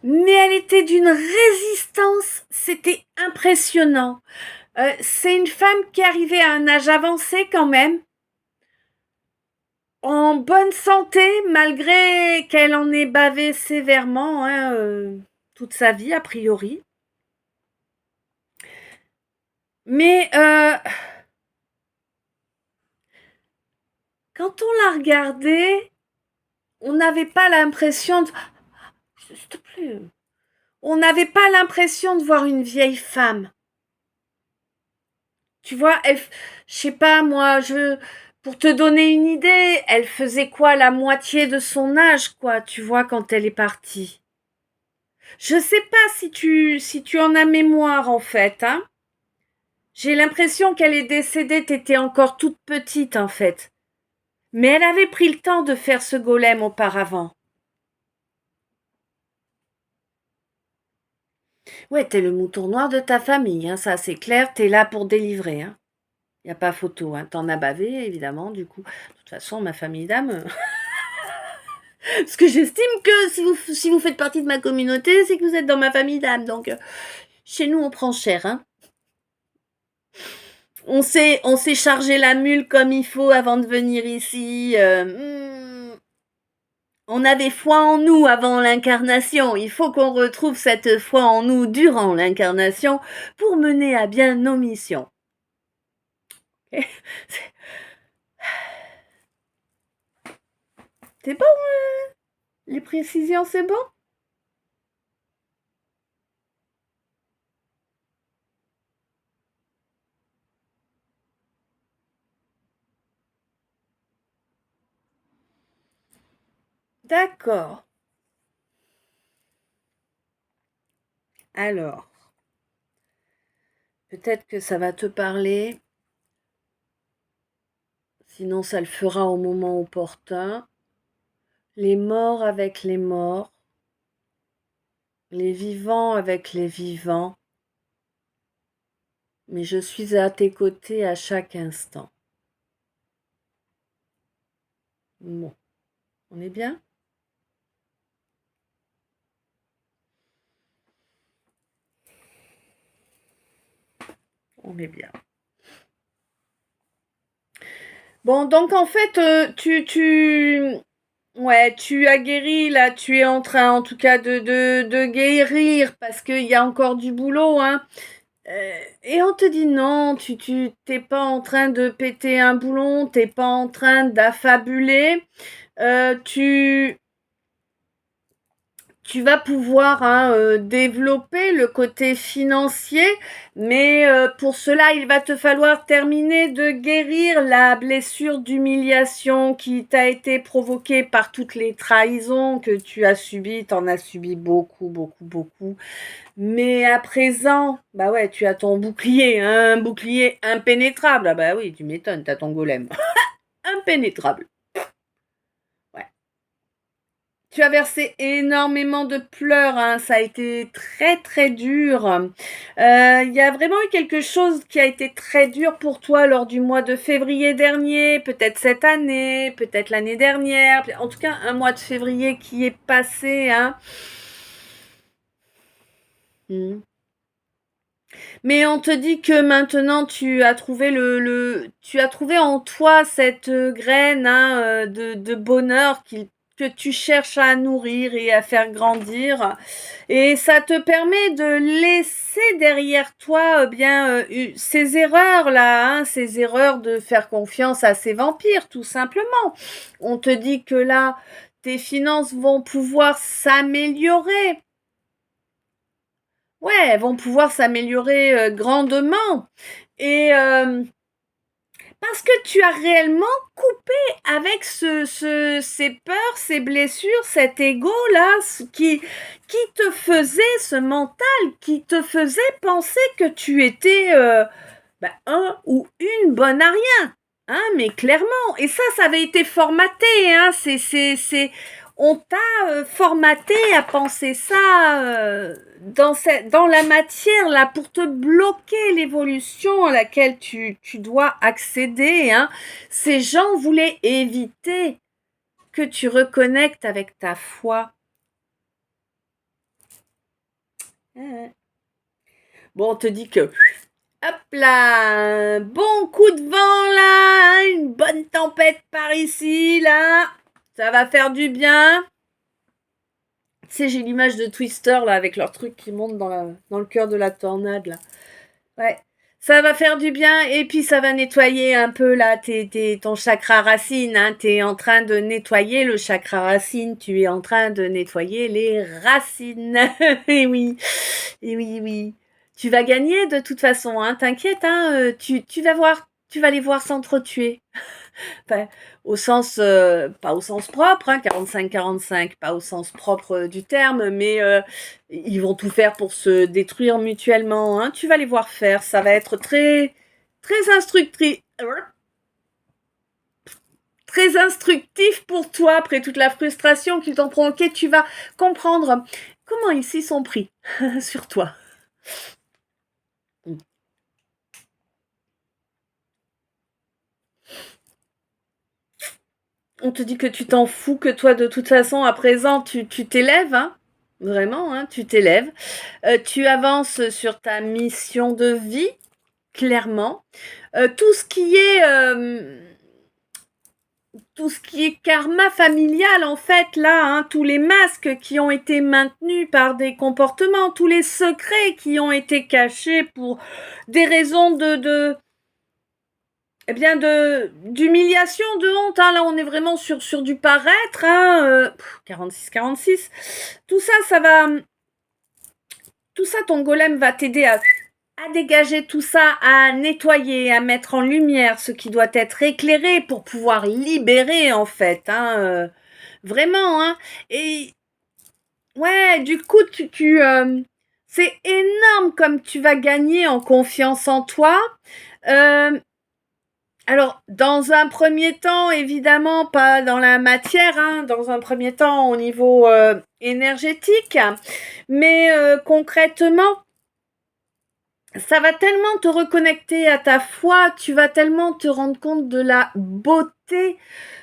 mais elle était d'une résistance. C'était impressionnant. C'est une femme qui arrivait à un âge avancé quand même, en bonne santé, malgré qu'elle en ait bavé sévèrement, hein, toute sa vie a priori. Mais quand on la regardait, on n'avait pas l'impression de... S'il te plaît. On n'avait pas l'impression de voir une vieille femme. Tu vois, je sais pas, moi, pour te donner une idée, elle faisait quoi, la moitié de son âge, quoi, tu vois, quand elle est partie. Je sais pas si tu en as mémoire, en fait, hein. J'ai l'impression qu'elle est décédée, t'étais encore toute petite, en fait. Mais elle avait pris le temps de faire ce golem auparavant. Ouais, t'es le mouton noir de ta famille, hein, ça c'est clair, t'es là pour délivrer, hein. Y a pas photo, hein. T'en as bavé, évidemment, du coup. De toute façon, ma famille d'âme... Parce que j'estime que si vous faites partie de ma communauté, c'est que vous êtes dans ma famille d'âme. Donc, chez nous, on prend cher, hein. On sait charger la mule comme il faut avant de venir ici. On avait foi en nous avant l'incarnation. Il faut qu'on retrouve cette foi en nous durant l'incarnation pour mener à bien nos missions. C'est bon, les précisions, c'est bon? D'accord. Alors, peut-être que ça va te parler. Sinon, ça le fera au moment opportun. Les morts avec les morts, les vivants avec les vivants, mais je suis à tes côtés à chaque instant. Bon, on est bien? On est bien. Bon, donc en fait, ouais, tu as guéri, là, tu es en train, en tout cas, de guérir, parce qu'il y a encore du boulot, hein. Et on te dit non, tu t'es pas en train de péter un boulon, t'es pas en train d'affabuler, tu vas pouvoir développer le côté financier, mais pour cela, il va te falloir terminer de guérir la blessure d'humiliation qui t'a été provoquée par toutes les trahisons que tu as subies. T'en as subi beaucoup. Mais à présent, bah ouais, tu as ton bouclier, un bouclier impénétrable. Ah bah oui, tu m'étonnes, t'as ton golem. Impénétrable. Ouais. Tu as versé énormément de pleurs, hein. Ça a été très dur. Il y a vraiment eu quelque chose qui a été très dur pour toi lors du mois de février dernier, peut-être cette année, peut-être l'année dernière, en tout cas un mois de février qui est passé, hein. Mais on te dit que maintenant tu as trouvé tu as trouvé en toi cette graine, hein, de bonheur que tu cherches à nourrir et à faire grandir. Et ça te permet de laisser derrière toi ces erreurs là, hein, ces erreurs de faire confiance à ces vampires, tout simplement. On te dit que là, tes finances vont pouvoir s'améliorer. Ouais, elles vont pouvoir s'améliorer grandement. Et Parce que tu as réellement coupé avec ces peurs, ces blessures, cet ego-là qui te faisait, ce mental, qui te faisait penser que tu étais un ou une bonne à rien. Hein, mais clairement. Et ça avait été formaté. Hein, on t'a formaté à penser ça dans la matière là pour te bloquer l'évolution à laquelle tu dois accéder. Hein. Ces gens voulaient éviter que tu reconnectes avec ta foi. Bon, on te dit que hop là, un bon coup de vent là, une bonne tempête par ici là, ça va faire du bien. Tu sais, j'ai l'image de Twister là avec leur truc qui monte dans le cœur de la tornade là. Ouais, ça va faire du bien et puis ça va nettoyer un peu là ton chakra racine. Hein. Tu es en train de nettoyer le chakra racine, tu es en train de nettoyer les racines. Et oui, et oui, oui. Tu vas gagner de toute façon, hein, t'inquiète, hein, tu vas voir, tu vas les voir s'entretuer. Enfin, au sens, pas au sens propre, hein, 45-45, pas au sens propre du terme, mais ils vont tout faire pour se détruire mutuellement. Hein. Tu vas les voir faire, ça va être très, très très instructif pour toi après toute la frustration qu'ils t'ont provoquée. Tu vas comprendre comment ils s'y sont pris sur toi. On te dit que tu t'en fous, que toi, de toute façon, à présent, tu t'élèves, hein. Vraiment, hein, tu t'élèves. Tu avances sur ta mission de vie, clairement. Tout ce qui est karma familial, en fait, là, hein, tous les masques qui ont été maintenus par des comportements, tous les secrets qui ont été cachés pour des raisons d'humiliation, de honte. Hein. Là, on est vraiment sur du paraître. Hein. 46. Tout ça, ton golem va t'aider à dégager tout ça, à nettoyer, à mettre en lumière ce qui doit être éclairé pour pouvoir libérer, en fait. Hein. Vraiment. Hein. Et ouais, du coup, c'est énorme comme tu vas gagner en confiance en toi. Alors, dans un premier temps, évidemment, pas dans la matière, hein, dans un premier temps au niveau énergétique, mais concrètement, ça va tellement te reconnecter à ta foi, tu vas tellement te rendre compte de la beauté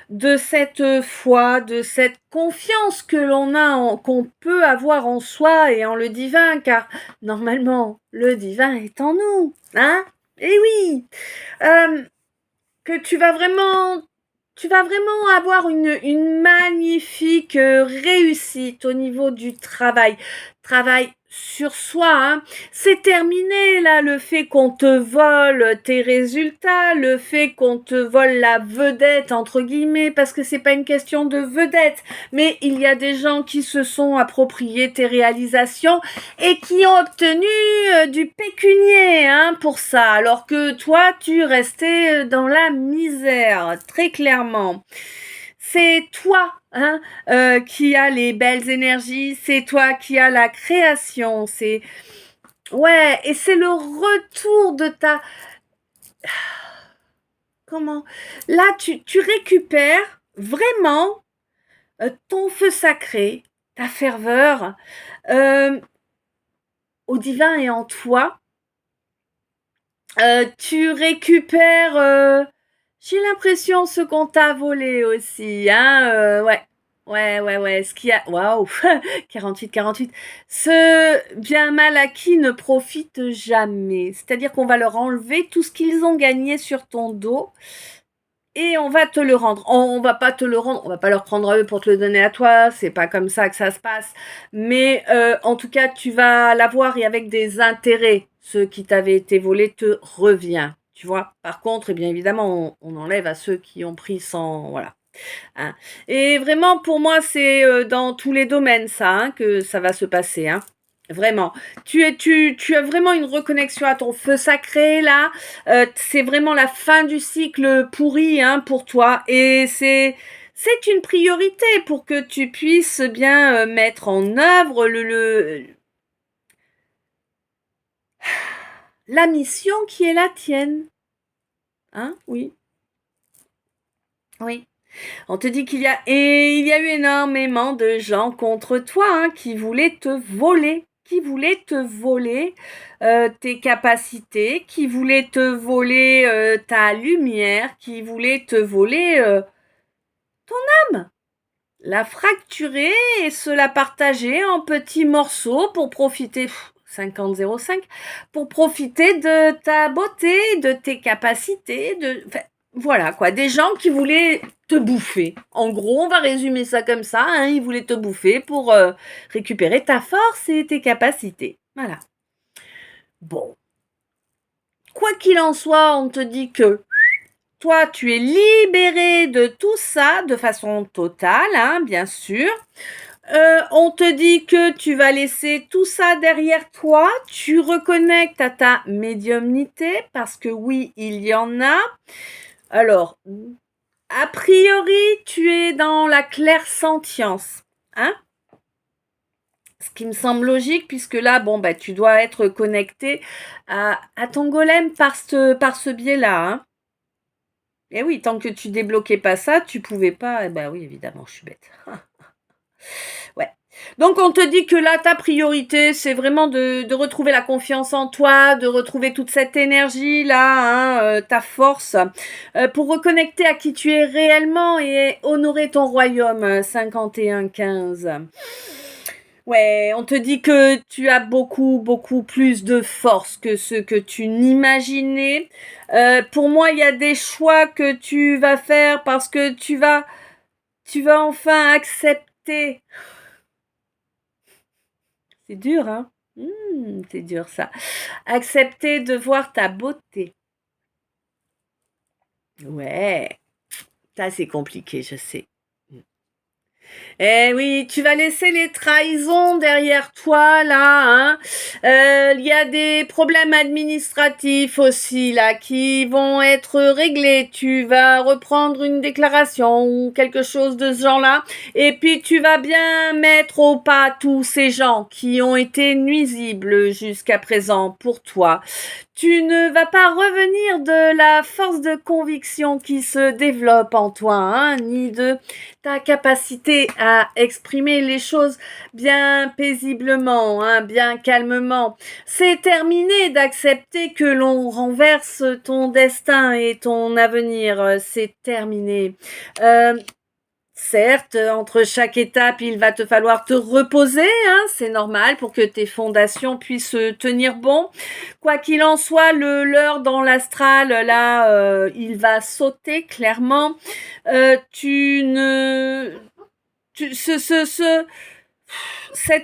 de cette foi, de cette confiance que qu'on peut avoir en soi et en le divin, car normalement, le divin est en nous, hein? Eh oui! Que tu vas vraiment avoir une magnifique réussite au niveau du travail. Travail sur soi. Hein. C'est terminé là le fait qu'on te vole tes résultats, le fait qu'on te vole la vedette entre guillemets, parce que c'est pas une question de vedette, mais il y a des gens qui se sont appropriés tes réalisations et qui ont obtenu du pécunier hein, pour ça, alors que toi tu restais dans la misère, très clairement. C'est toi hein, qui a les belles énergies, c'est toi qui a la création, c'est ouais, et c'est le retour de ta comment là tu récupères vraiment ton feu sacré, ta ferveur au divin et en toi. Tu récupères j'ai l'impression ce qu'on t'a volé aussi, hein, ouais. Ouais. Ce qui a waouh, 48. Ce bien mal acquis ne profite jamais. C'est-à-dire qu'on va leur enlever tout ce qu'ils ont gagné sur ton dos et on va te le rendre. On va pas te le rendre, on va pas leur prendre à eux pour te le donner à toi, c'est pas comme ça que ça se passe. Mais en tout cas, tu vas l'avoir et avec des intérêts. Ce qui t'avait été volé te revient, tu vois. Par contre, eh bien évidemment, on enlève à ceux qui ont pris sans... Voilà. Hein. Et vraiment, pour moi, c'est dans tous les domaines, ça, hein, que ça va se passer. Hein. Vraiment. Tu as vraiment une reconnexion à ton feu sacré là. C'est vraiment la fin du cycle pourri hein, pour toi. Et c'est une priorité pour que tu puisses bien mettre en œuvre la mission qui est la tienne. Hein? Oui. Oui. On te dit il y a eu énormément de gens contre toi hein, qui voulaient te voler, tes capacités, qui voulaient te voler ta lumière, qui voulaient te voler ton âme, la fracturer et se la partager en petits morceaux pour profiter. 50,05 pour profiter de ta beauté, de tes capacités, enfin, voilà quoi, des gens qui voulaient te bouffer. En gros, on va résumer ça comme ça, hein, ils voulaient te bouffer pour récupérer ta force et tes capacités. Voilà. Bon. Quoi qu'il en soit, on te dit que toi, tu es libéré de tout ça de façon totale, hein, bien sûr. On te dit que tu vas laisser tout ça derrière toi, tu reconnectes à ta médiumnité, parce que oui, il y en a. Alors, a priori, tu es dans la clairsentience, hein? Ce qui me semble logique, puisque là, bon, bah, tu dois être connecté à ton golem par ce biais-là, hein? Et oui, tant que tu débloquais pas ça, tu pouvais pas. Eh ben oui, évidemment, je suis bête. Ouais. Donc on te dit que là, ta priorité, c'est vraiment de retrouver la confiance en toi, de retrouver toute cette énergie-là, hein, ta force, pour reconnecter à qui tu es réellement et honorer ton royaume, 51,15. Ouais, on te dit que tu as beaucoup, beaucoup plus de force que ce que tu n'imaginais. Pour moi, il y a des choix que tu vas faire parce que tu vas enfin accepter. C'est dur, hein? C'est dur ça. Accepter de voir ta beauté. Ouais, ça c'est compliqué, je sais. Eh oui, tu vas laisser les trahisons derrière toi, là, hein. Il y a des problèmes administratifs aussi, là, qui vont être réglés. Tu vas reprendre une déclaration ou quelque chose de ce genre-là. Et puis, tu vas bien mettre au pas tous ces gens qui ont été nuisibles jusqu'à présent pour toi. Tu ne vas pas revenir de la force de conviction qui se développe en toi, hein, ni de ta capacité à exprimer les choses bien paisiblement, hein, bien calmement. C'est terminé d'accepter que l'on renverse ton destin et ton avenir. C'est terminé. Certes, entre chaque étape, il va te falloir te reposer, hein, c'est normal pour que tes fondations puissent tenir bon. Quoi qu'il en soit, le leurre dans l'astral, là, il va sauter clairement. Tu ne, tu, cette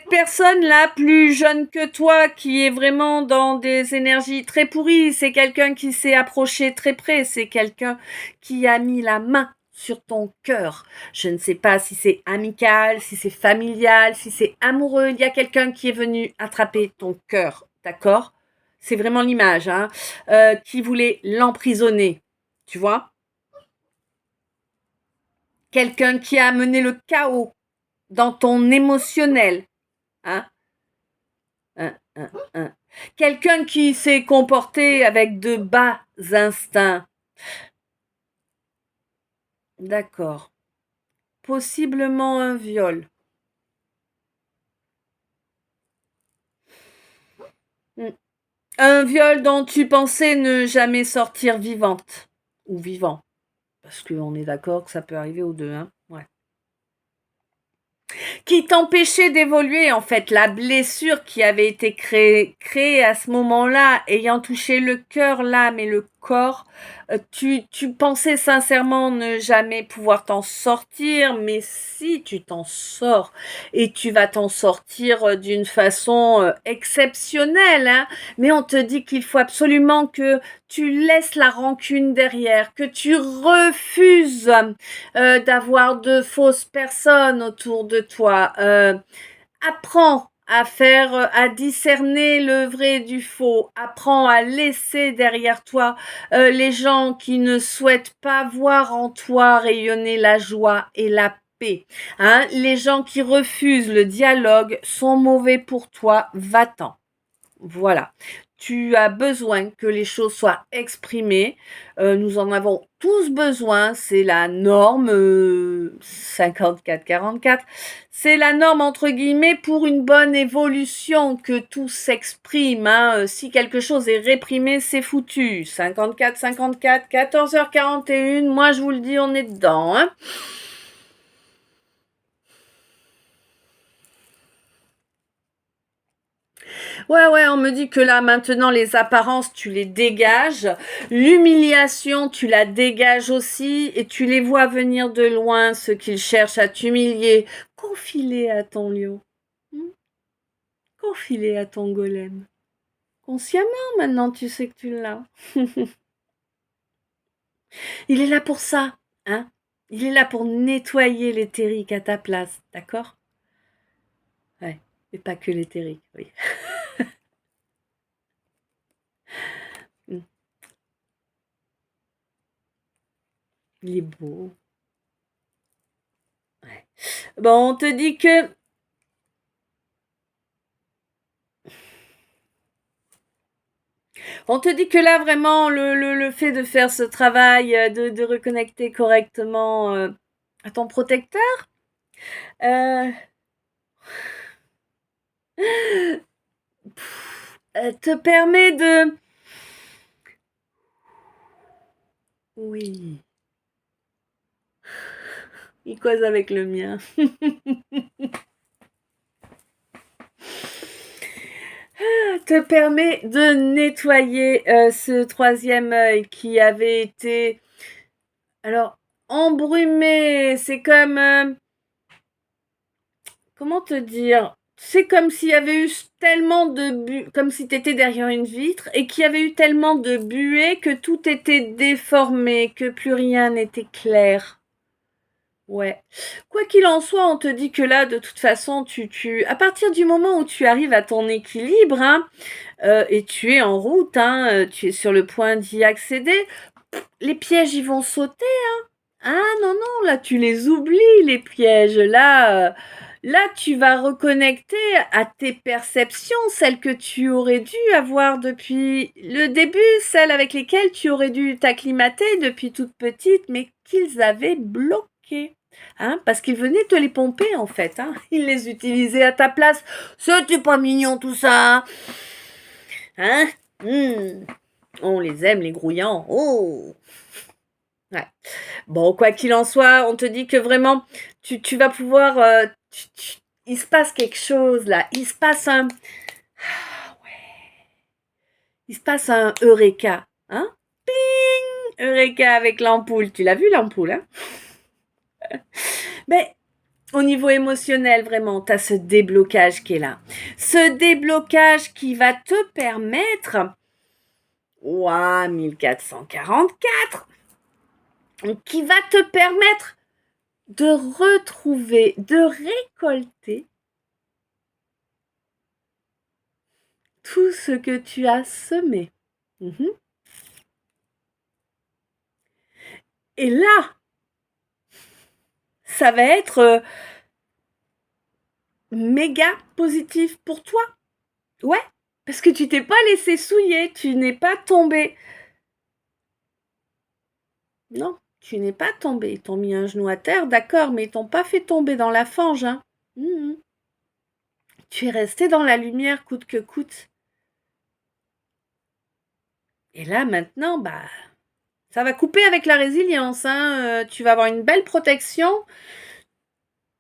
personne-là, plus jeune que toi, qui est vraiment dans des énergies très pourries, c'est quelqu'un qui s'est approché très près, c'est quelqu'un qui a mis la main sur ton cœur. Je ne sais pas si c'est amical, si c'est familial, si c'est amoureux. Il y a quelqu'un qui est venu attraper ton cœur, d'accord? C'est vraiment l'image, hein, qui voulait l'emprisonner, tu vois? Quelqu'un qui a amené le chaos dans ton émotionnel, hein? Hein. Quelqu'un qui s'est comporté avec de bas instincts. D'accord. Possiblement un viol. Hmm. Un viol dont tu pensais ne jamais sortir vivante. Ou vivant. Parce qu'on est d'accord que ça peut arriver aux deux, hein. Ouais. Qui t'empêchait d'évoluer en fait. La blessure qui avait été créée à ce moment-là, ayant touché le cœur, l'âme et le corps, tu pensais sincèrement ne jamais pouvoir t'en sortir, mais si tu t'en sors, et tu vas t'en sortir d'une façon exceptionnelle, hein, mais on te dit qu'il faut absolument que tu laisses la rancune derrière, que tu refuses d'avoir de fausses personnes autour de toi. Apprends à à discerner le vrai du faux. Apprends à laisser derrière toi les gens qui ne souhaitent pas voir en toi rayonner la joie et la paix. Hein, les gens qui refusent le dialogue sont mauvais pour toi. Va-t'en. Voilà. Tu as besoin que les choses soient exprimées. Nous en avons tous besoin. C'est la norme 54-44. C'est la norme entre guillemets pour une bonne évolution que tout s'exprime. Hein. Si quelque chose est réprimé, c'est foutu. 54-54, 14h41. Moi, je vous le dis, on est dedans. Hein. Ouais, on me dit que là, maintenant, les apparences, tu les dégages. L'humiliation, tu la dégages aussi. Et tu les vois venir de loin, ceux qu'ils cherchent à t'humilier. Confie-les à ton lion. Hmm. Confie-les à ton golem. Consciemment, maintenant, tu sais que tu l'as. Il est là pour ça, hein. Il est là pour nettoyer l'éthérique à ta place, d'accord? Ouais, et pas que l'éthérique, oui. Hmm. Il est beau. Ouais. Bon, on te dit que là, vraiment, le fait de faire ce travail, de reconnecter correctement à ton protecteur, euh, te permet de... Oui, il cause avec le mien. Te permet de nettoyer ce troisième œil qui avait été... Alors, embrumé, c'est comme... comment te dire? C'est comme s'il y avait eu tellement de comme si tu étais derrière une vitre et qu'il y avait eu tellement de buée que tout était déformé, que plus rien n'était clair. Ouais. Quoi qu'il en soit, on te dit que là, de toute façon, à partir du moment où tu arrives à ton équilibre, hein, et tu es en route, hein, tu es sur le point d'y accéder, les pièges, ils vont sauter, hein. Ah non, non, là, tu les oublies, les pièges. Là, tu vas reconnecter à tes perceptions, celles que tu aurais dû avoir depuis le début, celles avec lesquelles tu aurais dû t'acclimater depuis toute petite, mais qu'ils avaient bloqué. Hein, parce qu'ils venaient te les pomper, en fait. Hein. Ils les utilisaient à ta place. C'était pas mignon, tout ça. Hein. On les aime, les grouillants. Oh. Ouais. Bon, quoi qu'il en soit, on te dit que vraiment, tu vas pouvoir... il se passe quelque chose, là. Il se passe un... Ah, ouais. Il se passe un Eureka. Hein? Ping! Eureka avec l'ampoule. Tu l'as vu, l'ampoule, hein? Mais au niveau émotionnel, vraiment, tu as ce déblocage qui est là. Ce déblocage qui va te permettre... Ouah, 1444, qui va te permettre de retrouver, de récolter tout ce que tu as semé. Et là, ça va être méga positif pour toi. Ouais, parce que tu t'es pas laissé souiller, tu n'es pas tombé. Non, tu n'es pas tombé. Ils t'ont mis un genou à terre, d'accord, mais ils t'ont pas fait tomber dans la fange. Hein. Tu es resté dans la lumière coûte que coûte. Et là, maintenant, bah, ça va couper avec la résilience. Hein. Tu vas avoir une belle protection.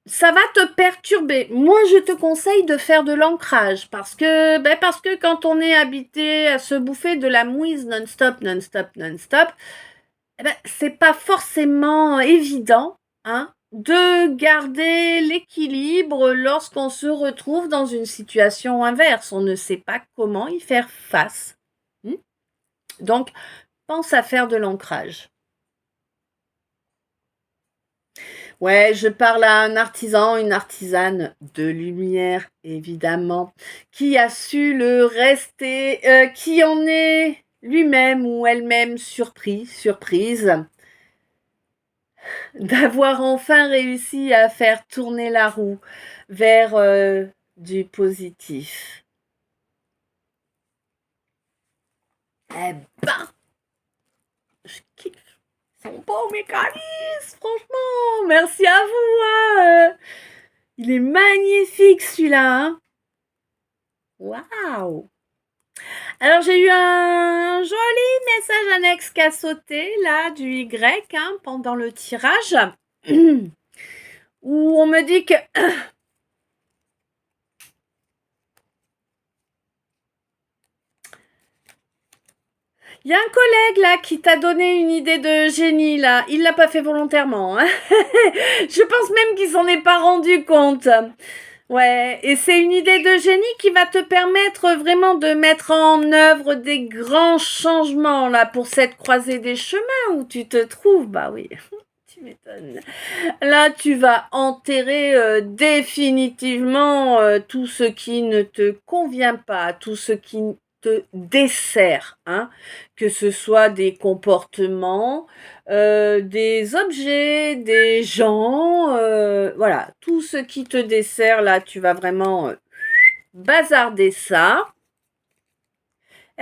Ça va te perturber. Moi, je te conseille de faire de l'ancrage parce que quand on est habité à se bouffer de la mouise non-stop, c'est pas forcément évident, hein, de garder l'équilibre lorsqu'on se retrouve dans une situation inverse. On ne sait pas comment y faire face. Donc, pense à faire de l'ancrage. Ouais, je parle à un artisan, une artisane de lumière, évidemment, qui a su le rester, qui en est lui-même ou elle-même surprise, d'avoir enfin réussi à faire tourner la roue vers du positif. Eh ben, je kiffe. Son beau mécanisme, franchement. Merci à vous. Hein. Il est magnifique celui-là. Hein. Waouh. Alors j'ai eu un joli message annexe qui a sauté là du Y hein, pendant le tirage où on me dit que il y a un collègue là qui t'a donné une idée de génie là. Il l'a pas fait volontairement. Hein. Je pense même qu'il s'en est pas rendu compte. Ouais, et c'est une idée de génie qui va te permettre vraiment de mettre en œuvre des grands changements là pour cette croisée des chemins où tu te trouves. Bah oui, tu m'étonnes. Là, tu vas enterrer définitivement tout ce qui ne te convient pas, tout ce qui te dessert, hein, que ce soit des comportements, des objets, des gens, voilà, tout ce qui te dessert, là, tu vas vraiment bazarder ça.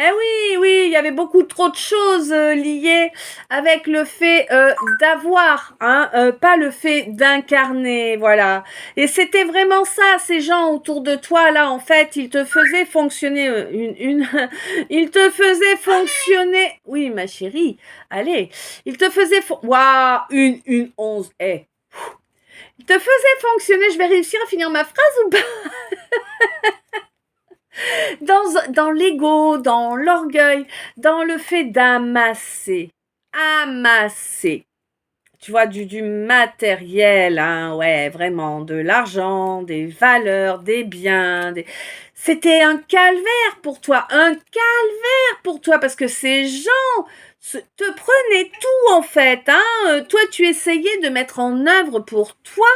Eh oui, oui, il y avait beaucoup trop de choses liées avec le fait d'avoir, hein, pas le fait d'incarner, voilà. Et c'était vraiment ça, ces gens autour de toi là, en fait, ils te faisaient fonctionner ils te faisaient fonctionner. Oui, ma chérie, allez, ils te faisaient, waouh, une 11, eh. Ils te faisaient fonctionner. Je vais réussir à finir ma phrase ou pas? Dans l'ego, dans l'orgueil, dans le fait d'amasser. Amasser. Tu vois, du matériel, hein, ouais, vraiment, de l'argent, des valeurs, des biens. C'était un calvaire pour toi, un calvaire pour toi, parce que ces gens te prenaient tout, en fait. Hein. Toi, tu essayais de mettre en œuvre pour toi,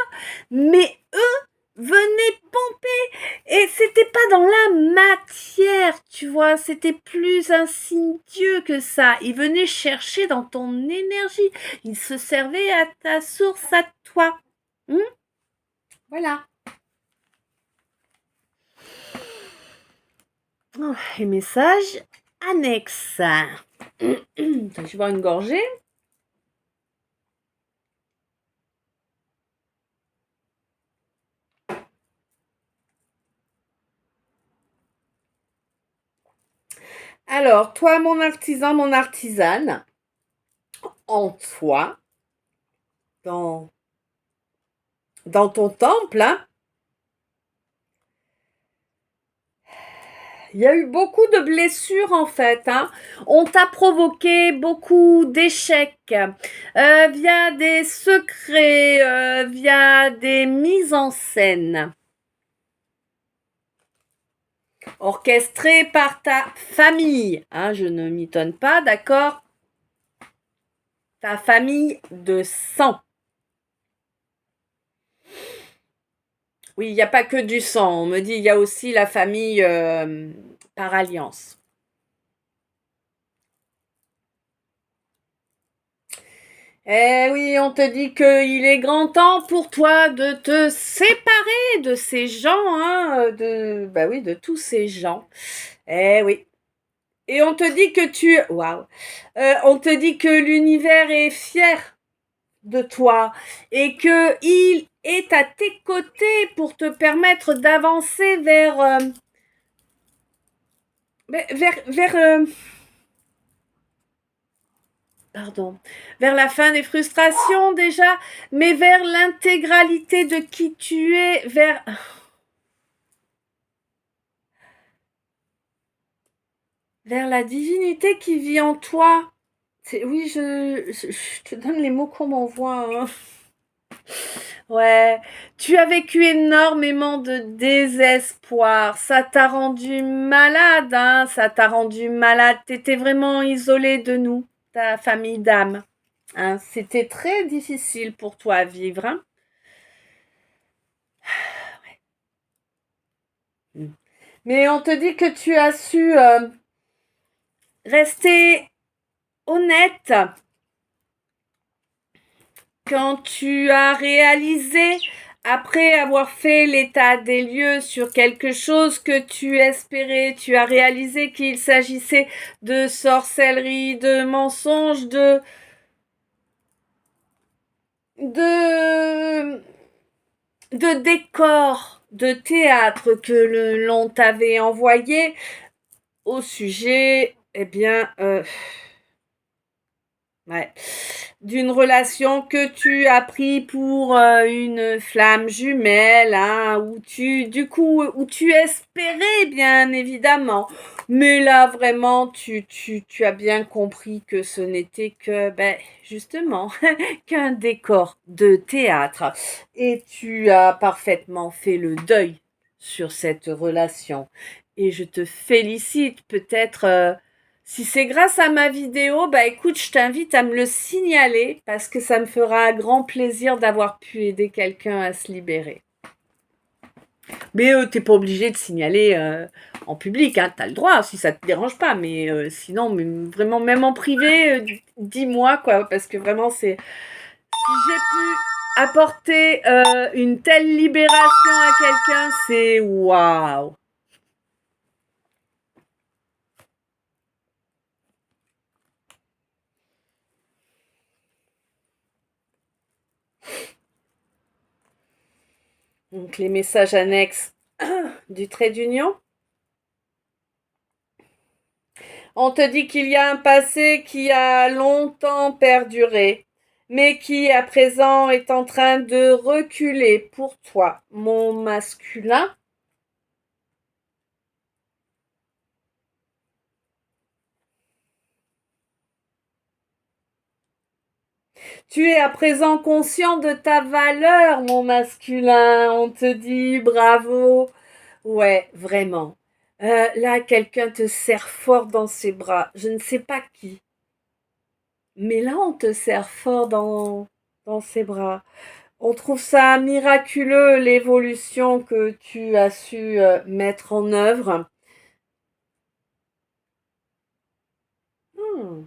mais eux venaient pomper. Et c'était pas dans la matière, tu vois, c'était plus insidieux que ça. Ils venaient chercher dans ton énergie. Ils se servaient à ta source, à toi. Voilà. Oh, et message annexe. Je vais boire une gorgée. Alors, toi, mon artisan, mon artisane, en toi, dans ton temple, hein, il y a eu beaucoup de blessures en fait. Hein. On t'a provoqué beaucoup d'échecs via des secrets, via des mises en scène. Orchestrées par ta famille. Hein, je ne m'étonne pas, d'accord? Ta famille de sang. Oui, il n'y a pas que du sang. On me dit il y a aussi la famille par alliance. Eh oui, on te dit qu'il est grand temps pour toi de te séparer de ces gens, hein, bah oui, de tous ces gens. Eh oui. Et on te dit que waouh, on te dit que l'univers est fier de toi et que il est à tes côtés pour te permettre d'avancer vers vers la fin des frustrations déjà, mais vers l'intégralité de qui tu es, vers la divinité qui vit en toi. Oui, je te donne les mots qu'on m'envoie. Hein. Ouais, tu as vécu énormément de désespoir. Ça t'a rendu malade, hein. Ça t'a rendu malade. T'étais vraiment isolé de nous, ta famille d'âme. Hein. C'était très difficile pour toi à vivre. Hein. Mm. Mais on te dit que tu as su rester honnête quand tu as réalisé, après avoir fait l'état des lieux sur quelque chose que tu espérais, tu as réalisé qu'il s'agissait de sorcellerie, de mensonges, de, de décors de théâtre que l'on t'avait envoyé au sujet, eh bien, ouais, d'une relation que tu as pris pour une flamme jumelle, hein, où tu espérais bien évidemment, mais là vraiment tu as bien compris que ce n'était que, ben, justement, qu'un décor de théâtre, et tu as parfaitement fait le deuil sur cette relation, et je te félicite. Peut-être si c'est grâce à ma vidéo, bah écoute, je t'invite à me le signaler parce que ça me fera grand plaisir d'avoir pu aider quelqu'un à se libérer. Mais t'es pas obligé de signaler en public, hein, t'as le droit si ça te dérange pas, mais sinon, mais vraiment, même en privé, dis-moi quoi, parce que vraiment, c'est si j'ai pu apporter une telle libération à quelqu'un, c'est waouh. Donc les messages annexes du trait d'union. On te dit qu'il y a un passé qui a longtemps perduré, mais qui à présent est en train de reculer pour toi, mon masculin. Tu es à présent conscient de ta valeur, mon masculin. On te dit bravo. Ouais, vraiment. Là, quelqu'un te serre fort dans ses bras. Je ne sais pas qui. Mais là, on te serre fort dans ses bras. On trouve ça miraculeux, l'évolution que tu as su mettre en œuvre. Hmm,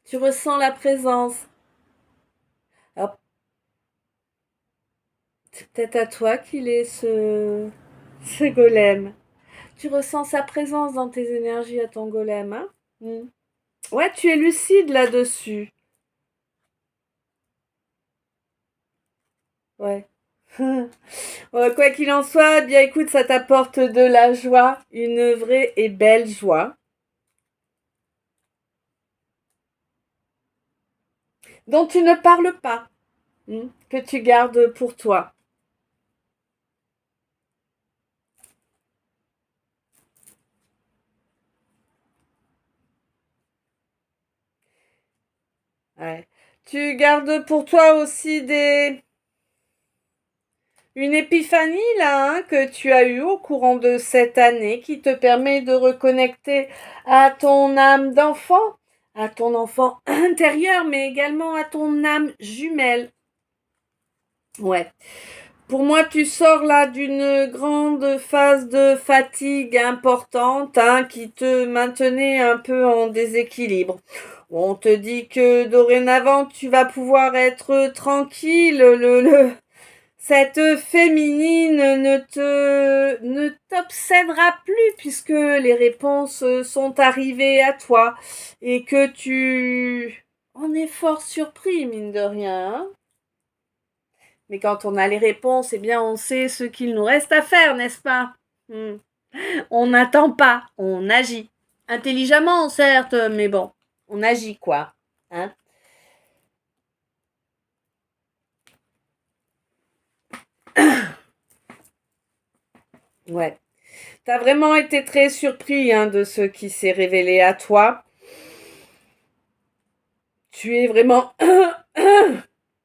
tu ressens la présence. Alors, c'est peut-être à toi qu'il est ce golem. Tu ressens sa présence dans tes énergies à ton golem, hein? Hmm. Ouais, tu es lucide là-dessus. Ouais. Ouais, quoi qu'il en soit, eh bien écoute, ça t'apporte de la joie, une vraie et belle joie, dont tu ne parles pas, que tu gardes pour toi. Ouais. Tu gardes pour toi aussi une épiphanie là, hein, que tu as eue au courant de cette année qui te permet de reconnecter à ton âme d'enfant, à ton enfant intérieur, mais également à ton âme jumelle. Ouais. Pour moi, tu sors là d'une grande phase de fatigue importante, hein, qui te maintenait un peu en déséquilibre. On te dit que dorénavant, tu vas pouvoir être tranquille. Cette féminine ne t'obsédera plus puisque les réponses sont arrivées à toi et que tu en es fort surpris, mine de rien, hein. Mais quand on a les réponses, eh bien, on sait ce qu'il nous reste à faire, n'est-ce pas? Hmm. On n'attend pas, on agit. Intelligemment, certes, mais bon, on agit, quoi. Hein? Ouais. T'as vraiment été très surpris, hein, de ce qui s'est révélé à toi. Tu es vraiment...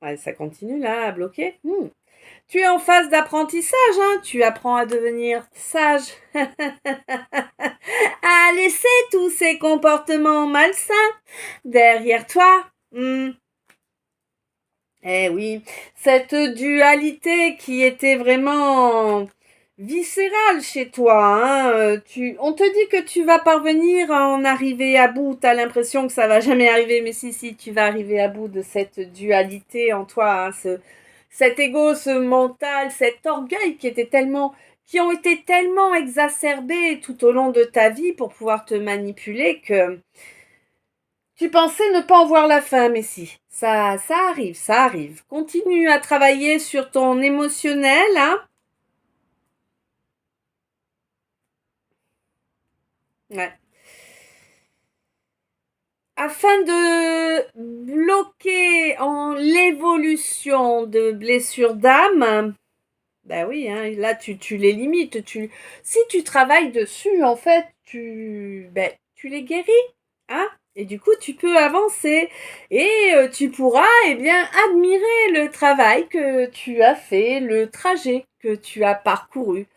Ouais, ça continue là, à bloquer. Tu es en phase d'apprentissage, hein. Tu apprends à devenir sage. À laisser tous ces comportements malsains derrière toi. Eh oui, cette dualité qui était vraiment viscéral chez toi, hein. On te dit que tu vas parvenir à en arriver à bout. T'as l'impression que ça va jamais arriver, mais si, tu vas arriver à bout de cette dualité en toi, hein, cet ego, ce mental, cet orgueil qui ont été tellement exacerbés tout au long de ta vie pour pouvoir te manipuler que tu pensais ne pas en voir la fin, mais si. Ça arrive, ça arrive. Continue à travailler sur ton émotionnel, hein. Ouais. Afin de bloquer en l'évolution de blessures d'âme, ben oui, hein, là tu les limites. Si tu travailles dessus, en fait, tu les guéris, hein, et du coup tu peux avancer et tu pourras bien admirer le travail que tu as fait, le trajet que tu as parcouru.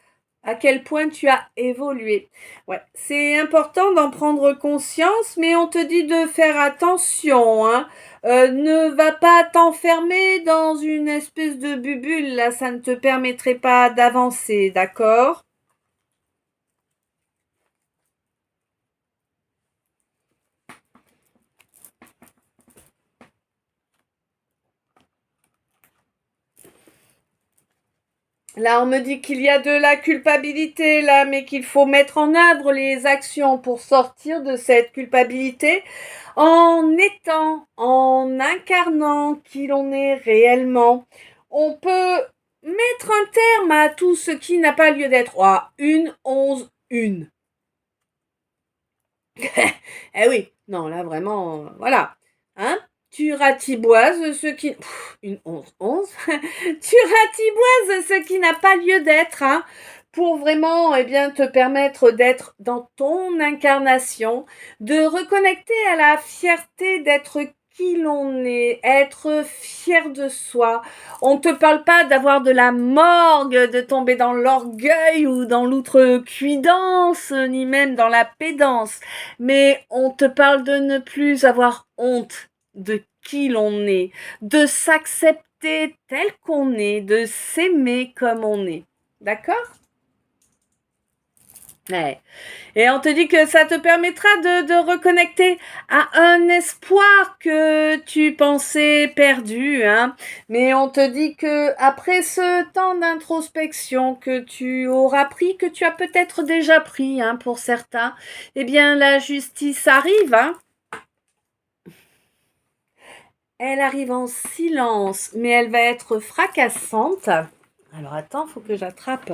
À quel point tu as évolué. Ouais, c'est important d'en prendre conscience, mais on te dit de faire attention, hein. Ne va pas t'enfermer dans une espèce de bulle, là, ça ne te permettrait pas d'avancer, d'accord? Là, on me dit qu'il y a de la culpabilité, là, mais qu'il faut mettre en œuvre les actions pour sortir de cette culpabilité en incarnant qui l'on est réellement. On peut mettre un terme à tout ce qui n'a pas lieu d'être. Ah, 11, 1. Eh oui, non, là vraiment, voilà. Hein? Tu ratiboises ce qui... une 11, 11. Tu ratiboises ce qui n'a pas lieu d'être, hein, pour vraiment te permettre d'être dans ton incarnation, de reconnecter à la fierté d'être qui l'on est, être fier de soi. On ne te parle pas d'avoir de la morgue, de tomber dans l'orgueil ou dans l'outrecuidance, ni même dans la pédance, mais on te parle de ne plus avoir honte de qui l'on est, de s'accepter tel qu'on est, de s'aimer comme on est. D'accord? Ouais. Et on te dit que ça te permettra de reconnecter à un espoir que tu pensais perdu, hein. Mais on te dit que après ce temps d'introspection que tu auras pris, que tu as peut-être déjà pris, hein, pour certains, eh bien la justice arrive, hein. Elle arrive en silence, mais elle va être fracassante. Alors attends, faut que j'attrape.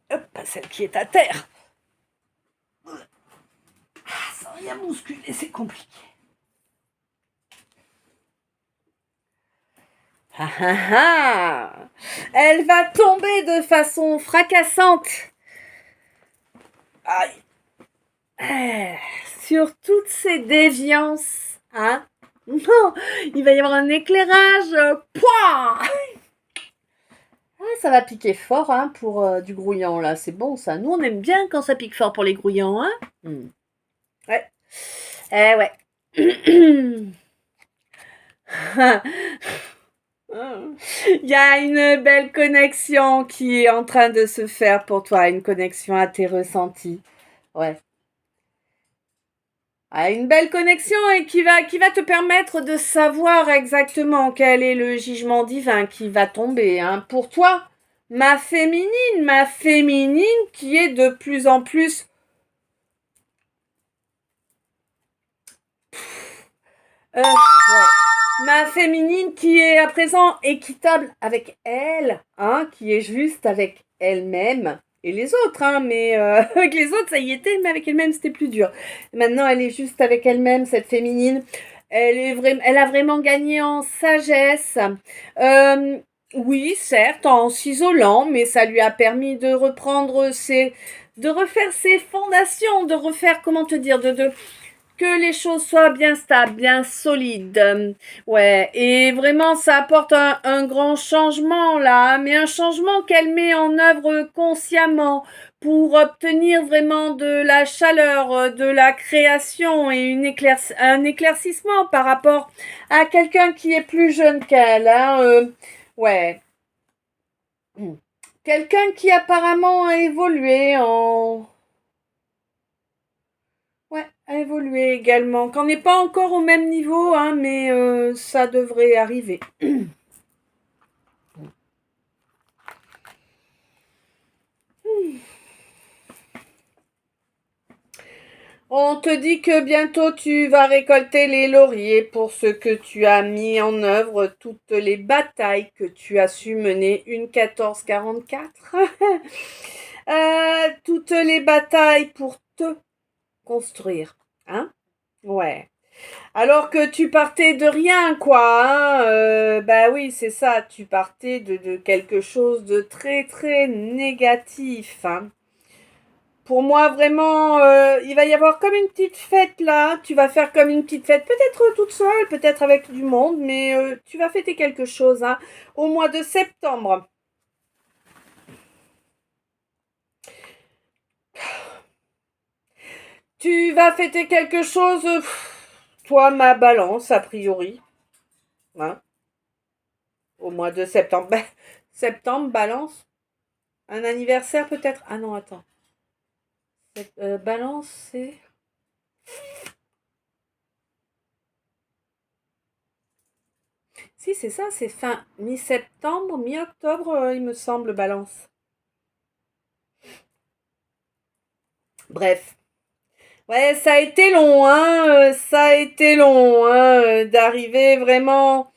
Hop, celle qui est à terre. Sans rien bousculer, c'est compliqué. Ah ah ah. Elle va tomber de façon fracassante. Aïe. Sur toutes ces déviances, hein. Non, il va y avoir un éclairage. Pouah. Ah, ça va piquer fort, hein, pour du grouillant, là. C'est bon, ça. Nous, on aime bien quand ça pique fort pour les grouillants, hein. Ouais. Eh ouais. Il y a une belle connexion qui est en train de se faire pour toi, une connexion à tes ressentis. Ouais. Ah, une belle connexion et qui va te permettre de savoir exactement quel est le jugement divin qui va tomber, hein, pour toi. Ma féminine qui est de plus en plus ouais. Ma féminine qui est à présent équitable avec elle, hein, qui est juste avec elle-même et les autres, hein, mais avec les autres ça y était, mais avec elle-même c'était plus dur. Maintenant elle est juste avec elle-même, cette féminine. Elle a vraiment gagné en sagesse. Oui, certes, en s'isolant, mais ça lui a permis de de refaire ses fondations, de refaire, comment te dire, de que les choses soient bien stables, bien solides. Ouais, et vraiment, ça apporte un grand changement là, mais un changement qu'elle met en œuvre consciemment pour obtenir vraiment de la chaleur, de la création et un éclaircissement par rapport à quelqu'un qui est plus jeune qu'elle. Hein, ouais. Quelqu'un qui apparemment a évolué en... Ouais, a évolué également. Qu'on n'est pas encore au même niveau, hein, mais ça devrait arriver. On te dit que bientôt tu vas récolter les lauriers pour ce que tu as mis en œuvre, toutes les batailles que tu as su mener, une 1444. Toutes les batailles pour te construire, hein? Ouais. Alors que tu partais de rien, quoi, hein? Bah oui, c'est ça, tu partais de quelque chose de très très négatif, hein. Pour moi, vraiment, il va y avoir comme une petite fête là. Tu vas faire comme une petite fête, peut-être toute seule, peut-être avec du monde, mais tu vas fêter quelque chose, hein, au mois de septembre. Tu vas fêter quelque chose, toi, ma balance, a priori, hein, au mois de septembre. Ben, septembre, balance, un anniversaire peut-être. Ah non, attends. Balance, c'est... Si, c'est ça, c'est fin mi-septembre, mi-octobre, il me semble, balance. Bref. Ouais, ça a été long, hein, ça a été long, hein, d'arriver vraiment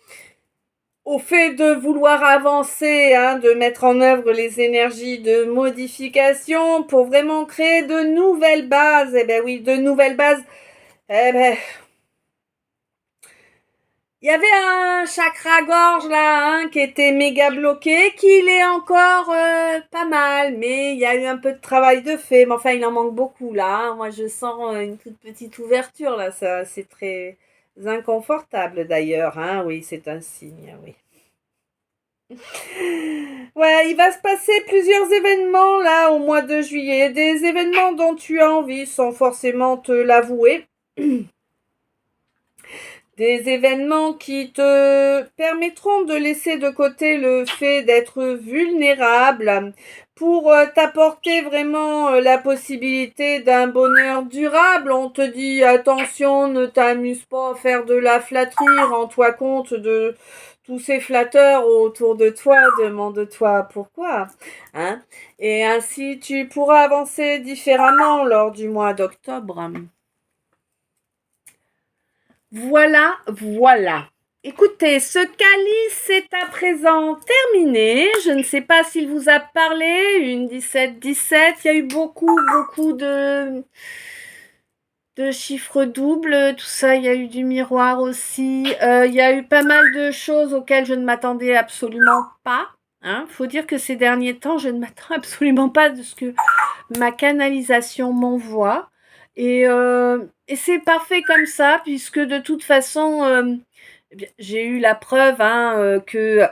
au fait de vouloir avancer, hein, de mettre en œuvre les énergies de modification pour vraiment créer de nouvelles bases. Eh ben oui, de nouvelles bases. Eh ben, il y avait un chakra-gorge là, hein, qui était méga bloqué, qu'il est encore pas mal, mais il y a eu un peu de travail de fait. Mais enfin, il en manque beaucoup là, hein. Moi, je sens une toute petite ouverture là. Ça, c'est très inconfortable d'ailleurs, hein. Oui, c'est un signe, oui. Ouais, il va se passer plusieurs événements là au mois de juillet, des événements dont tu as envie sans forcément te l'avouer. Des événements qui te permettront de laisser de côté le fait d'être vulnérable pour t'apporter vraiment la possibilité d'un bonheur durable. On te dit attention, ne t'amuse pas à faire de la flatterie, rends-toi compte de tous ces flatteurs autour de toi, demande-toi pourquoi, hein. Et ainsi tu pourras avancer différemment lors du mois d'octobre. Voilà, voilà. Écoutez, ce calice est à présent terminé. Je ne sais pas s'il vous a parlé, une 17-17. Il y a eu beaucoup de chiffres doubles, tout ça. Il y a eu du miroir aussi. Il y a eu pas mal de choses auxquelles je ne m'attendais absolument pas. Hein. Faut dire que ces derniers temps, je ne m'attends absolument pas de ce que ma canalisation m'envoie. Et c'est parfait comme ça, puisque de toute façon, j'ai eu la preuve, hein, que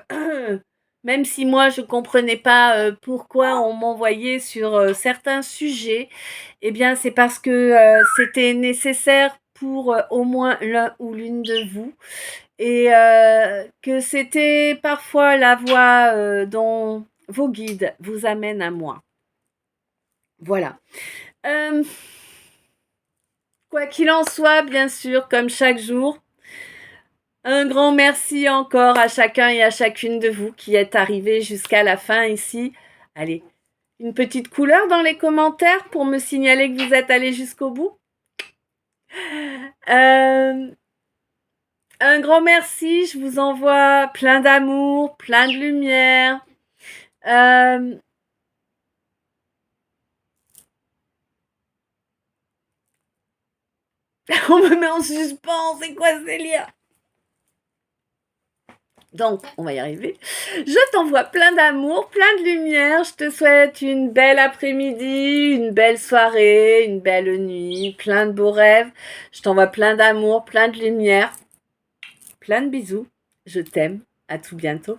même si moi je comprenais pas pourquoi on m'envoyait sur certains sujets, eh bien c'est parce que c'était nécessaire pour au moins l'un ou l'une de vous, et que c'était parfois la voie dont vos guides vous amènent à moi. Voilà. Euh, Quoi qu'il en soit, bien sûr, comme chaque jour, un grand merci encore à chacun et à chacune de vous qui êtes arrivés jusqu'à la fin ici. Allez, une petite couleur dans les commentaires pour me signaler que vous êtes allés jusqu'au bout. Euh, un grand merci, je vous envoie plein d'amour, plein de lumière. Euh, on me met en suspens, c'est quoi ce délire? Donc, on va y arriver. Je t'envoie plein d'amour, plein de lumière. Je te souhaite une belle après-midi, une belle soirée, une belle nuit, plein de beaux rêves. Je t'envoie plein d'amour, plein de lumière, plein de bisous. Je t'aime. À tout bientôt.